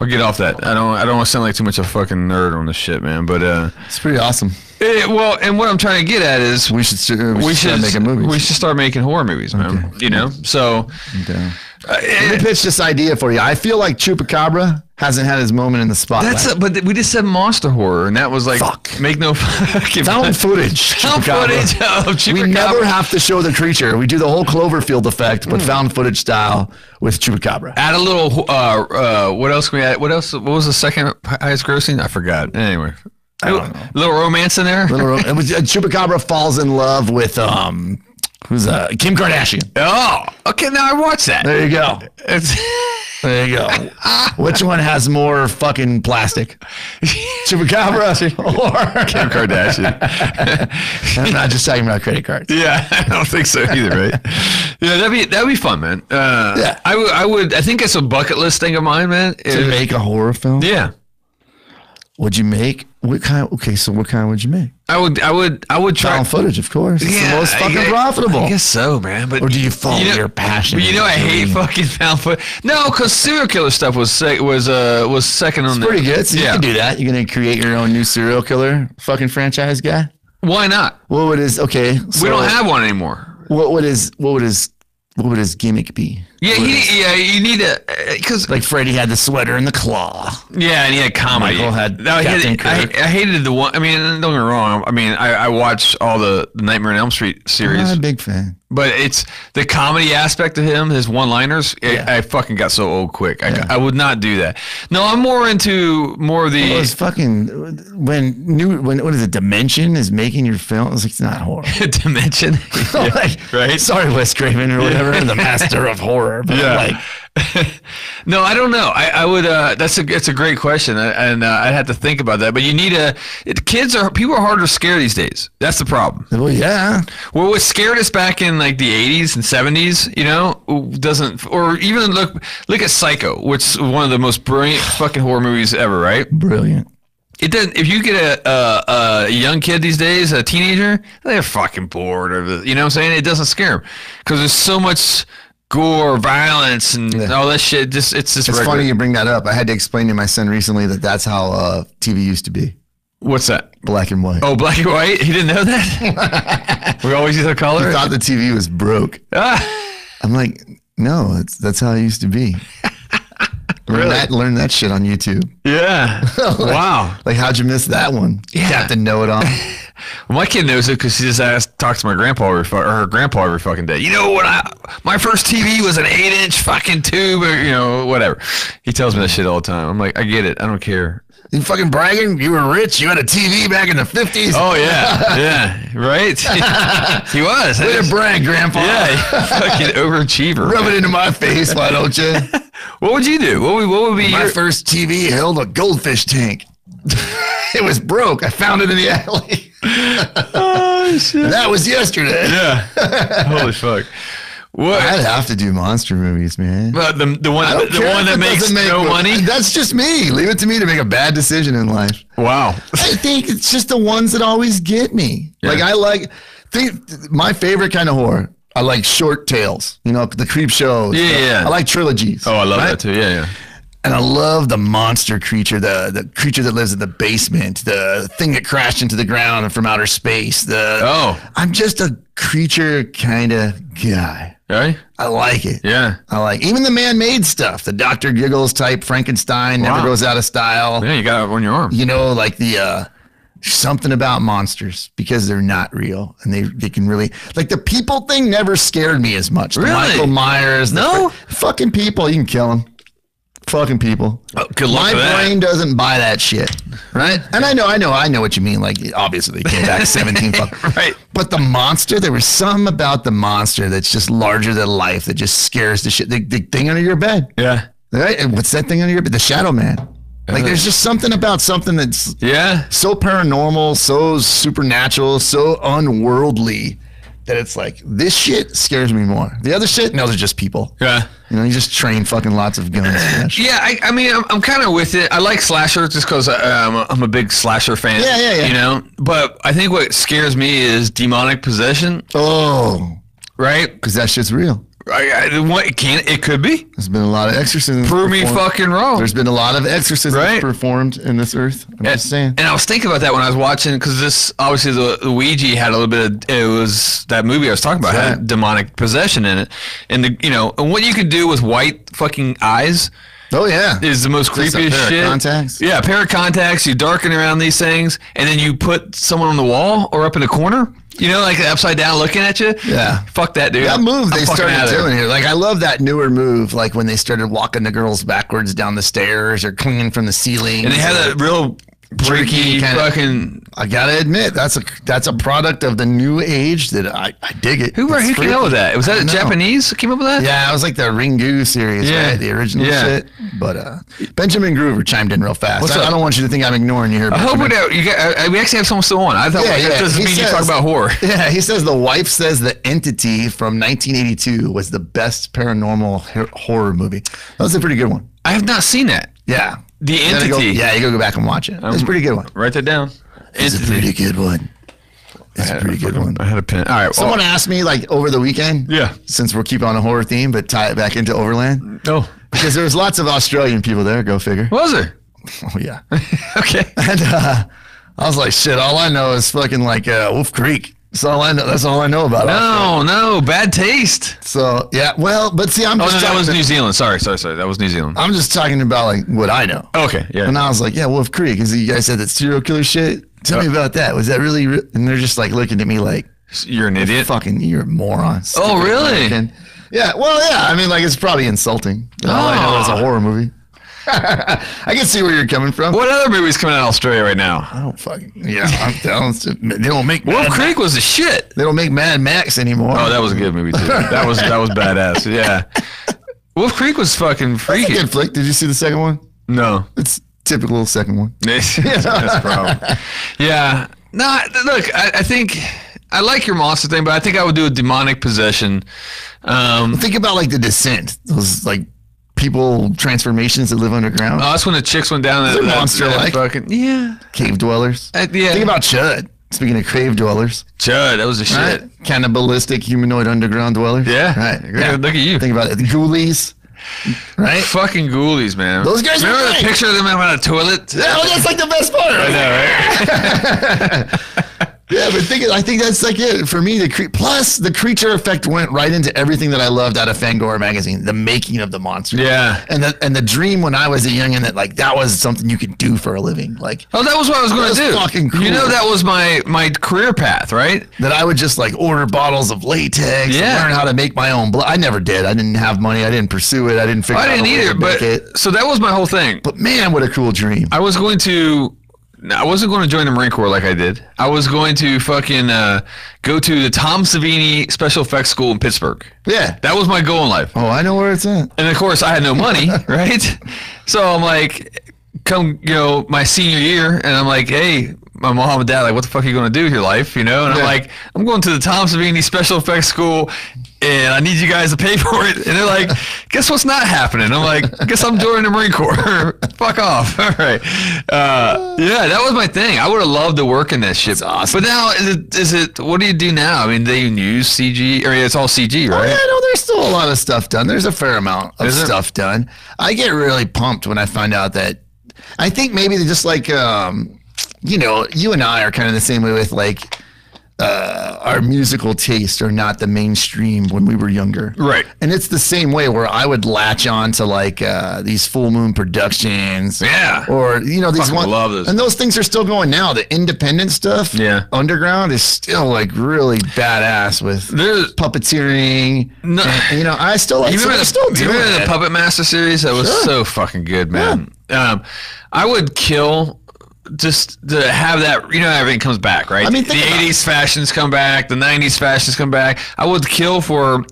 I'll get off that. I don't want to sound like too much of a fucking nerd on this shit, man. But it's pretty awesome. Well, and what I'm trying to get at is we should start making movies. We should start making horror movies, man. Okay. You know, so Let me pitch this idea for you. I feel like Chupacabra hasn't had his moment in the spotlight. But we just said monster horror, and that was like, make no fucking found footage. Found footage of Chupacabra. We never have to show the creature. We do the whole Cloverfield effect, but found footage style with Chupacabra. Add a little. What else can we add? What else? What was the second highest grossing? I forgot. Anyway, I don't know. A little romance in there. It was Chupacabra falls in love with who's Kim Kardashian. Oh, okay. Now I watched that. There you go. There you go. Which one has more fucking plastic? Chupacabra or Kim Kardashian? I'm not just talking about credit cards. Yeah, I don't think so either, right? Yeah, that'd be fun, man. Yeah, I would. I think it's a bucket list thing of mine, man. To make a horror film. Yeah. Would you make what kind? Okay, so what kind would you make? I would try found footage, of course. It's the most fucking profitable. I guess so, man. But or do you follow your passion? But I hate fucking found footage. No, because serial killer stuff was second on. It's pretty good. So you can do that. You're gonna create your own new serial killer fucking franchise guy. Why not? What would his we don't have one anymore. What would his gimmick be? Yeah, you need to, because like Freddy had the sweater and the claw. Yeah, and he had comedy. Michael had I hated the one. I mean, don't get me wrong. I mean, I watched all the Nightmare on Elm Street series. I'm not a big fan. But it's the comedy aspect of him, his one-liners. I fucking got so old quick. I would not do that. No, I'm more into of the. It was fucking when what is it? Dimension is making your film. It's like it's not horror. Dimension, right? Sorry, Wes Craven or whatever, the master of horror. But no, I don't know. I would. It's a great question, and I'd have to think about that. But you need people are harder to scare these days. That's the problem. Well, yeah. Well, what scared us back in like the 80s and 70s, doesn't, or even look at Psycho, which is one of the most brilliant fucking horror movies ever, right? Brilliant. It doesn't. If you get a young kid these days, a teenager, they're fucking bored of it. You know what I'm saying? It doesn't scare them because there's so much gore, violence, and all that shit. It's funny you bring that up. I had to explain to my son recently that's how TV used to be. What's that? Black and white. Oh, black and white? He didn't know that? We always use a color? He thought the TV was broke. I'm like, no, that's how it used to be. Learn that shit on YouTube. Yeah. Wow. Like, how'd you miss that one? Yeah. Captain Know-It-All. Well, my kid knows it because she just talks to my grandpa or her grandpa every fucking day. You know, my first TV was an 8-inch fucking tube, or whatever. He tells me that shit all the time. I'm like, I get it. I don't care. You fucking bragging? You were rich. You had a TV back in the 50s. Oh yeah, yeah, right. He was. Way to brag, Grandpa. Yeah, fucking overachiever. Rub it into my face, why don't you? What would you do? What would be my first TV held a goldfish tank. It was broke. I found it in the alley. Oh shit! That was yesterday. Yeah. Holy fuck. What? I'd have to do monster movies, man. But the one that makes no money. That's just me. Leave it to me to make a bad decision in life. Wow. I think it's just the ones that always get me. Yeah. Like my favorite kind of horror. I like short tales. The creep shows. Yeah. I like trilogies. Oh, I love that too. Yeah. And I love the monster creature, the creature that lives in the basement, the thing that crashed into the ground from outer space. I'm just a creature kind of guy. Right? I like it. Yeah. I like even the man-made stuff. The Dr. Giggles type Frankenstein never goes out of style. Yeah, you got it on your arm. Like the something about monsters because they're not real and they can really like the people thing never scared me as much. Really? The Michael Myers. Fucking people, you can kill them. Fucking people. Oh, good luck My with that. brain doesn't buy that shit, right? And I know what you mean. Like, obviously, they came back 17 fucking. Right. But the monster, there was something about the monster that's just larger than life that just scares the shit. The thing under your bed. Yeah. Right? And what's that thing under your bed? The Shadow Man. Like, there's just something about something that's so paranormal, so supernatural, so unworldly that it's like, this shit scares me more. The other shit, no, they're just people. Yeah. You just train fucking lots of guns. Yeah, I mean, I'm kind of with it. I like slasher just because I'm a big slasher fan. Yeah. But I think what scares me is demonic possession. Oh. Right? Because that shit's real. It could be. There's been a lot of exorcisms. Prove me fucking wrong. There's been a lot of exorcisms performed in this earth. I'm just saying. And I was thinking about that when I was watching, because this, obviously, the Ouija had a little bit of, it was, that movie I was talking about had demonic possession in it. And, and what you can do with white fucking eyes. Oh, yeah. Is the most creepiest shit. Contacts? Yeah, pair of contacts. You darken around these things, and then you put someone on the wall or up in the corner. Like upside down looking at you? Yeah. Fuck that, dude. That move they started doing here. Like, I love that newer move, like when they started walking the girls backwards down the stairs or clinging from the ceiling. And they had that real freaky fucking... I gotta admit, that's a product of the new age that I dig it. Who came up with that? Was that Japanese that came up with that? Yeah, it was like the Ringu series, right? The original shit. But Benjamin Groover chimed in real fast. I don't want you to think I'm ignoring you here, Benjamin. I hope we actually have someone still on. I thought that doesn't mean you talk about horror. Yeah, he says the wife says The Entity from 1982 was the best paranormal horror movie. That was a pretty good one. I have not seen that. Yeah. The Entity. You gotta go back and watch it. It's a pretty good one. Write that down. It's a pretty good one. It's a pretty good one. I had a pen. All right. Someone asked me like over the weekend. Yeah. Since we're keeping on a horror theme, but tie it back into Overland. Oh. Because there was lots of Australian people there. Go figure. Was there? Oh yeah. Okay. And I was like, shit. All I know is fucking like Wolf Creek. That's all I know. That's all I know about it. No, bad taste. So yeah, well, but see, that was New Zealand. Sorry. That was New Zealand. I'm just talking about like what I know. Okay, yeah. And I was like, yeah, Wolf Creek. Because you guys said that serial killer shit. Tell me about that. Was that really? And they're just like looking at me like, you're an idiot. You're a moron. Oh, really? Yeah. Well, yeah. I mean, like it's probably insulting. All I know is a horror movie. I can see where you're coming from. What other movies coming out of Australia right now? I don't fucking... Yeah, I'm telling you. They don't make... Wolf Creek was the shit. They don't make Mad Max anymore. Oh, that was a good movie, too. That was badass. Yeah. Wolf Creek was fucking freaky. That's a good flick. Did you see the second one? No. It's typical second one. That's the problem. Yeah. No, look, I think... I like your monster thing, but I think I would do a demonic possession. Think about, like, The Descent. Those, like... people transformations that live underground. Oh, that's when the chicks went down that monster like fucking cave dwellers. Yeah. Think about Chud. Speaking of cave dwellers, Chud, that was the shit. Cannibalistic humanoid underground dwellers. Yeah, right. Yeah. Look at you. Think about it. The ghoulies. Right. Fucking ghoulies, man. Those guys. Remember the picture of them on a toilet? Yeah, well, that's like the best part. I know, right? Yeah, but I think that's like it for me. Plus, the creature effect went right into everything that I loved out of Fangora magazine, the making of the monster. Yeah, and the dream when I was a youngin' that like that was something you could do for a living. Like, oh, that was what I was going to do. Fucking cool. That was my career path, right? That I would just like order bottles of latex, and learn how to make my own blood. I never did. I didn't have money. I didn't pursue it. I didn't figure. I didn't either. But so that was my whole thing. But man, what a cool dream! I wasn't going to join the Marine Corps like I did. I was going to fucking go to the Tom Savini Special Effects School in Pittsburgh. Yeah. That was my goal in life. Oh, I know where it's at. And of course, I had no money, right? So I'm like, my senior year, and I'm like, hey, my mom and dad, like, what the fuck are you going to do with your life, And I'm like, I'm going to the Tom Savini Special Effects School, and I need you guys to pay for it. And they're like, guess what's not happening? I'm like, guess I'm joining the Marine Corps. Fuck off. All right. Yeah, that was my thing. I would have loved to work in that shit. That's awesome. But now, is it, what do you do now? I mean, they even use CG, or it's all CG, right? Oh, yeah, no, there's still a lot of stuff done. There's a fair amount of stuff done. I get really pumped when I find out that, I think maybe they're just like, you and I are kind of the same way with like, our musical tastes are not the mainstream when we were younger. Right. And it's the same way where I would latch on to like these Full Moon Productions. Yeah. Or, these ones. Love this. And those things are still going now. The independent stuff. Yeah. Underground is still like really badass with puppeteering. No. And, I still like you remember the Puppet Master series? That was so fucking good, man. Yeah. I would kill just to have that, everything comes back, right? I mean, the 80s fashions come back, the 90s fashions come back. I would kill for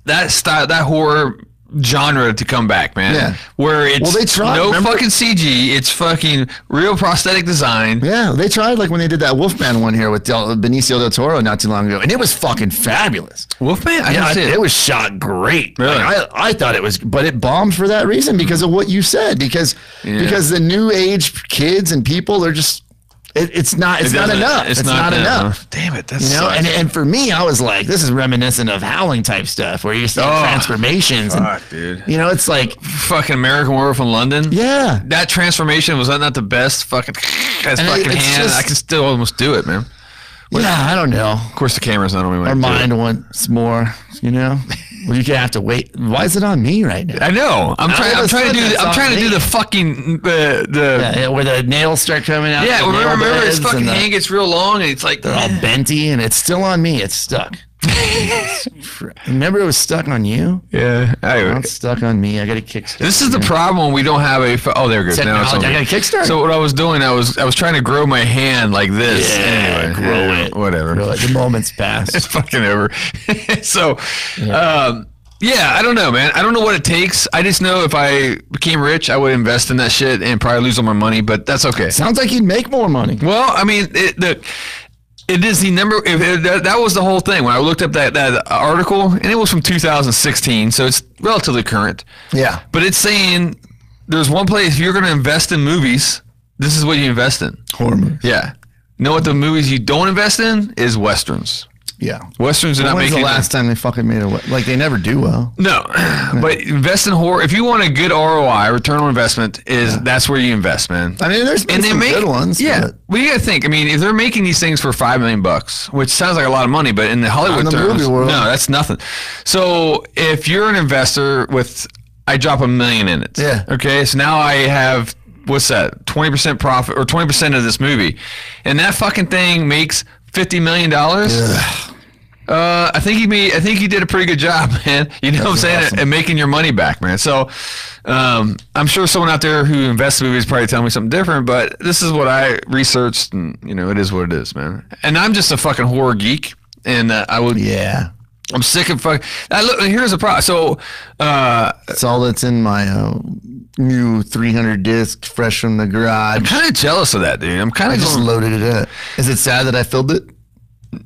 that style, that horror genre to come back, man. Yeah. Where it's they tried, fucking CG, it's fucking real prosthetic design. Yeah, they tried like when they did that Wolfman one here with Benicio del Toro not too long ago, and it was fucking fabulous. Wolfman? It was shot great. Really? Like, I thought it was, but it bombed for that reason because of what you said. Because the new age kids and people, they're just It's not enough. It's not enough. Damn it. That's and for me, I was like, this is reminiscent of Howling type stuff where you're seeing transformations. Fuck, dude. It's like fucking American Werewolf in London. Yeah. That transformation, was that not the best fucking fucking hand? I can still almost do it, man. I don't know. Of course, the camera's not on me. Our mind wants more, Well, you have to wait. Why is it on me right now? I know. I'm trying to do the fucking where the nails start coming out. Yeah, remember his fucking hand gets real long and it's like they're all benty and it's still on me. It's stuck. Remember, it was stuck on you. Yeah, it's stuck on me. I got a Kickstarter. This is the problem when we don't have a. There it goes. Now it's on. I got a Kickstarter. So what I was doing, I was trying to grow my hand like this. Yeah, grow it. Whatever. The moment's passed. It's fucking over. So, I don't know, man. I don't know what it takes. I just know if I became rich, I would invest in that shit and probably lose all my money. But that's okay. Sounds like you'd make more money. Well, I mean, it is the number. That was the whole thing when I looked up that article, and it was from 2016, so it's relatively current. Yeah. But it's saying there's one place if you're going to invest in movies, this is what you invest in. Horror movies. Yeah. You know what the movies you don't invest in is westerns. Yeah. Westerns are not making. When's the last time they fucking made they never do well. No, but invest in horror. If you want a good ROI, return on investment, that's where you invest, man. I mean, there's been some good ones. Yeah, well, you gotta think. I mean, if they're making these things for $5 million, which sounds like a lot of money, but in the Hollywood terms, no, that's nothing. So if you're an investor I drop $1 million in it. Yeah. Okay, so now I have. What's that? 20% profit or 20% of this movie, and that fucking thing makes $50 million. I think he did a pretty good job, man. You know what I'm saying? Awesome. At making your money back, man. So I'm sure someone out there who invests in movies probably telling me something different, but this is what I researched, and it is what it is, man. And I'm just a fucking horror geek, and I'm sick of fucking. Look, here's the problem. So it's all that's in my new 300 disc, fresh from the garage. I'm kind of jealous of that, dude. I just loaded it up. Is it sad that I filled it?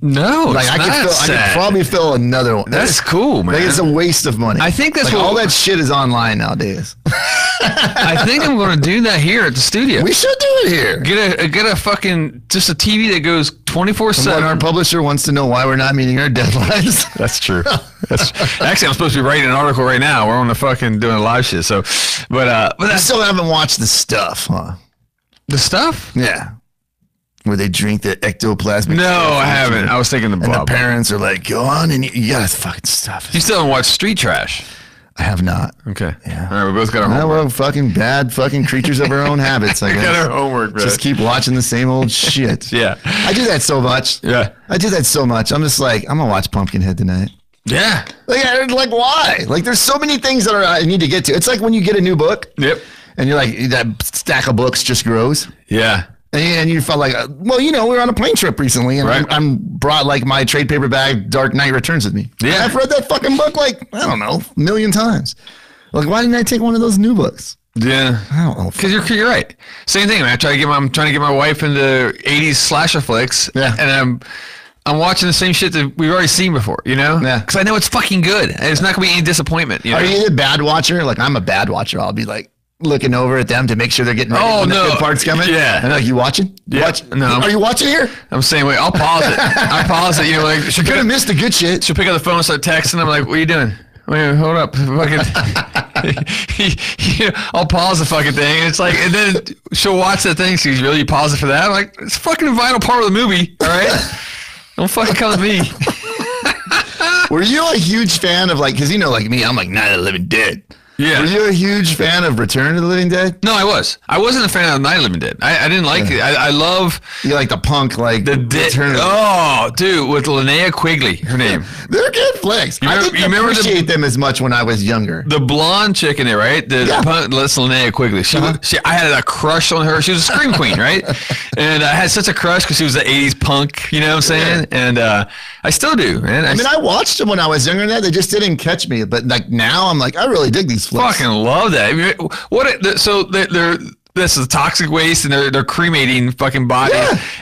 No, I could probably fill another one. That's cool, man. It's a waste of money. I think that's all that shit is online nowadays. I think I'm going to do that here at the studio. We should do it here. Get a fucking just a TV that goes 24/7. Our publisher wants to know why we're not meeting our deadlines. That's true. Actually, I'm supposed to be writing an article right now. We're on the fucking doing live shit. So, but I still haven't watched the stuff, huh? The stuff? Yeah. Where they drink the ectoplasmic. No, I haven't. I was thinking the And the parents are like, go on and you gotta fucking stuff. You still haven't watched Street Trash? I have not. Okay. Yeah. All right, we both got our homework. We're fucking bad fucking creatures of our own habits, I guess. Got our homework, bro. Just keep watching the same old shit. Yeah. I do that so much. Yeah. I do that so much. I'm just like, I'm gonna watch Pumpkinhead tonight. Yeah. Like why? Like there's so many things that I need to get to. It's like when you get a new book. Yep. And you're like, that stack of books just grows. Yeah. And you felt like, we were on a plane trip recently, and I'm brought like my trade paperback Dark Knight Returns with me. Yeah, and I've read that fucking book like I don't know, a million times. Like, why didn't I take one of those new books? Yeah, I don't know. Because you're right. Same thing, man. I'm trying to get my wife into 80s slasher flicks. Yeah, and I'm watching the same shit that we've already seen before. Yeah, because I know it's fucking good. And it's not gonna be any disappointment. Are you a bad watcher? Like I'm a bad watcher. I'll be like looking over at them to make sure they're getting ready when the good part's coming. Yeah. And like, you watching? Yeah. No. Are you watching here? I'm saying, wait, I'll pause it. I pause it. Like, she could have missed the good shit. She'll pick up the phone and start texting. I'm like, what are you doing? Wait, hold up. I'll pause the fucking thing. And it's like, and then she'll watch that thing. She's really pausing for that. I'm like, it's fucking a vital part of the movie. All right. Don't fucking come to me. Were you a huge fan of like, because like me, I'm like Night of the Living Dead. Yeah. Were you a huge fan of Return of the Living Dead? No, I was. I wasn't a fan of Night of the Living Dead. I didn't like it. I love... You like the punk, like... The Return of dude, with Linnea Quigley, her name. They're good flicks. I didn't appreciate them as much when I was younger. The blonde chick in it, right? The punk, that's Linnea Quigley. I had a crush on her. She was a scream queen, right? And I had such a crush because she was the 80s punk, you know what I'm saying? And I still do, man. I watched them when I was younger than that. They just didn't catch me. But like now, I'm like, I really dig these flicks. Fucking love that. this is toxic waste, and they're cremating fucking body,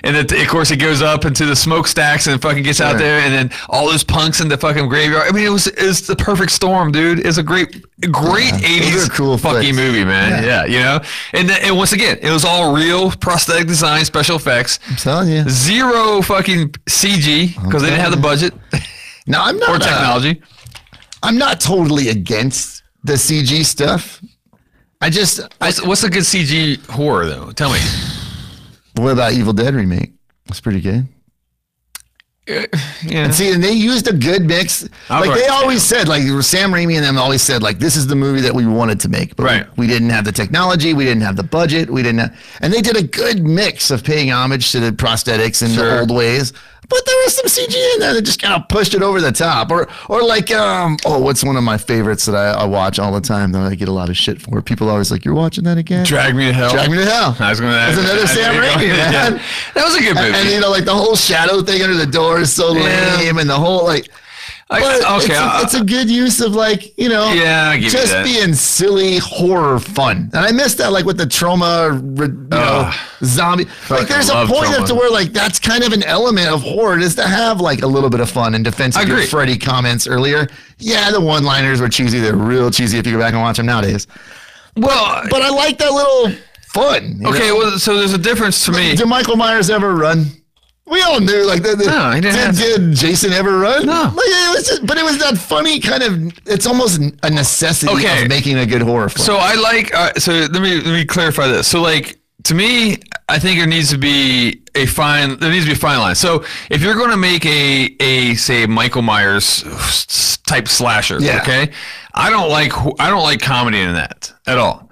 and then of course it goes up into the smokestacks and fucking gets out there, and then all those punks in the fucking graveyard. I mean, it's the perfect storm, dude. It's a great 80s cool fucking movie, man. Yeah, you know, and once again, it was all real prosthetic design, special effects. I'm telling you, zero fucking CG because they didn't have the budget. No, I'm not. Or technology. I'm not totally against the CG stuff. What's a good CG horror though? Tell me. What about Evil Dead remake? It's pretty good. Yeah. And see, and they used a good mix. Like they always said, like Sam Raimi and them always said, like this is the movie that we wanted to make, but we didn't have the technology, we didn't have the budget, and they did a good mix of paying homage to the prosthetics and the old ways. But there was some CG in there that just kind of pushed it over the top. Or like, what's one of my favorites that I watch all the time that I get a lot of shit for? People are always like, you're watching that again? Drag Me to Hell. Drag Me to Hell. I was going to ask. That's another Sam Raimi, man. Yeah. That was a good movie. And you know, like the whole shadow thing under the door is so lame, and the whole like. It's a good use of like, you know, just being silly horror fun. And I miss that, like with the trauma, zombie. Like there's a point up to where like that's kind of an element of horror is to have like a little bit of fun in defense of your Freddy comments earlier. Yeah, the one-liners were cheesy. They're real cheesy if you go back and watch them nowadays. Well, but I like that little fun. Okay, well, so there's a difference to me. Did Michael Myers ever run? We all knew, like, no, he didn't did Jason ever run? No. Like, but it was that funny kind of, it's almost a necessity of making a good horror film. So I like, so let me clarify this. So like, to me, I think there needs to be a fine line. So if you're going to make a say Michael Myers type slasher, okay, I don't like comedy in that at all.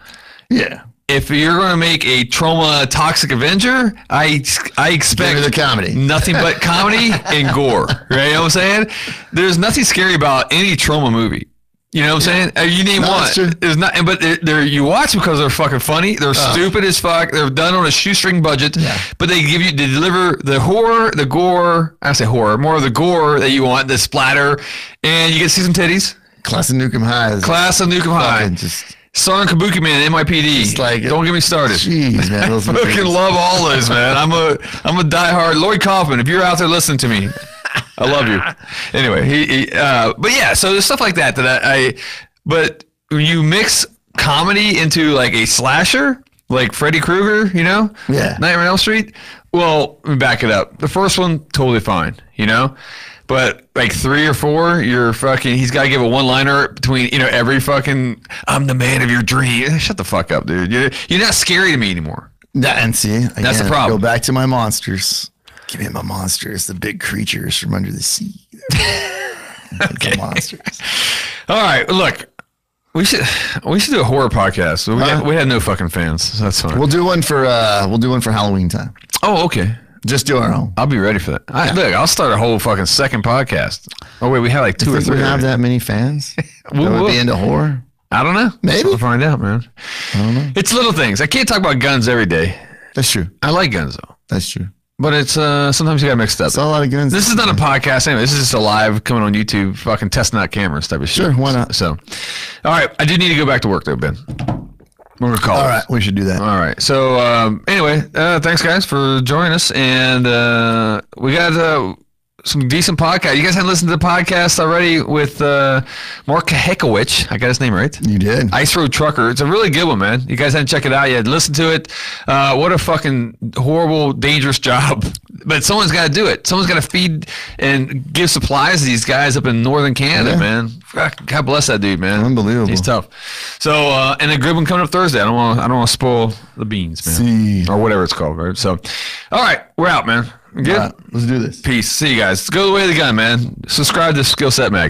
Yeah. If you're going to make a trauma toxic Avenger, I expect the comedy. Nothing but comedy and gore. Right? You know what I'm saying? There's nothing scary about any trauma movie. You know what I'm saying? You name one. There's not, but you watch because they're fucking funny. They're stupid as fuck. They're done on a shoestring budget. Yeah. But they deliver the horror, the gore. I say horror, more of the gore that you want, the splatter, and you get to see some titties. Class of Nukem High. Class of Nukem High. Starring Kabuki Man, NYPD. Like, don't get me started. Jeez, man. I fucking love all those, man. I'm a diehard Lloyd Kaufman. If you're out there listening to me, I love you. Anyway, but yeah, so there's stuff like that but when you mix comedy into like a slasher, like Freddy Krueger, you know? Yeah. Nightmare on Elm Street. Well, let me back it up. The first one, totally fine, you know? But like 3 or 4, he's got to give a one-liner between, you know, every fucking, I'm the man of your dream. Shut the fuck up, dude. You're not scary to me anymore. And see, again, that's the problem. Go back to my monsters. Give me my monsters, the big creatures from under the sea. Okay. Monsters. All right, look. We should do a horror podcast. We had no fucking fans, so that's fine. We'll do one for Halloween time. Oh, okay. Just do our own. I'll be ready for that. Look, I'll start a whole fucking second podcast. Oh wait, we have like 2 or 3. We have that many fans that would be into horror. I don't know. Maybe we'll find out, man. I don't know. It's little things. I can't talk about guns every day. That's true. I like guns though. That's true. But it's sometimes you gotta mix it up. It's a lot of guns. This is not a podcast anyway. This is just a live coming on YouTube, fucking testing out cameras type of shit. Sure, why not? So, all right, I do need to go back to work though, Ben. We're gonna call it. All right, we should do that. All right. So anyway, thanks guys for joining us, and we got some decent podcast. You guys haven't listened to the podcast already with Mark Kahekowicz. I got his name right. You did. Ice Road Trucker. It's a really good one, man. You guys haven't checked it out yet. Listen to it. What a fucking horrible, dangerous job. But someone's got to do it. Someone's got to feed and give supplies to these guys up in northern Canada, man. God bless that dude, man. Unbelievable. He's tough. So, and a good one coming up Thursday. I don't want to spoil the beans, man. Or whatever it's called, right? So, all right, we're out, man. Good. Let's do this. Peace. See you guys. Go the way of the gun, man. Subscribe to Skillset Magazine.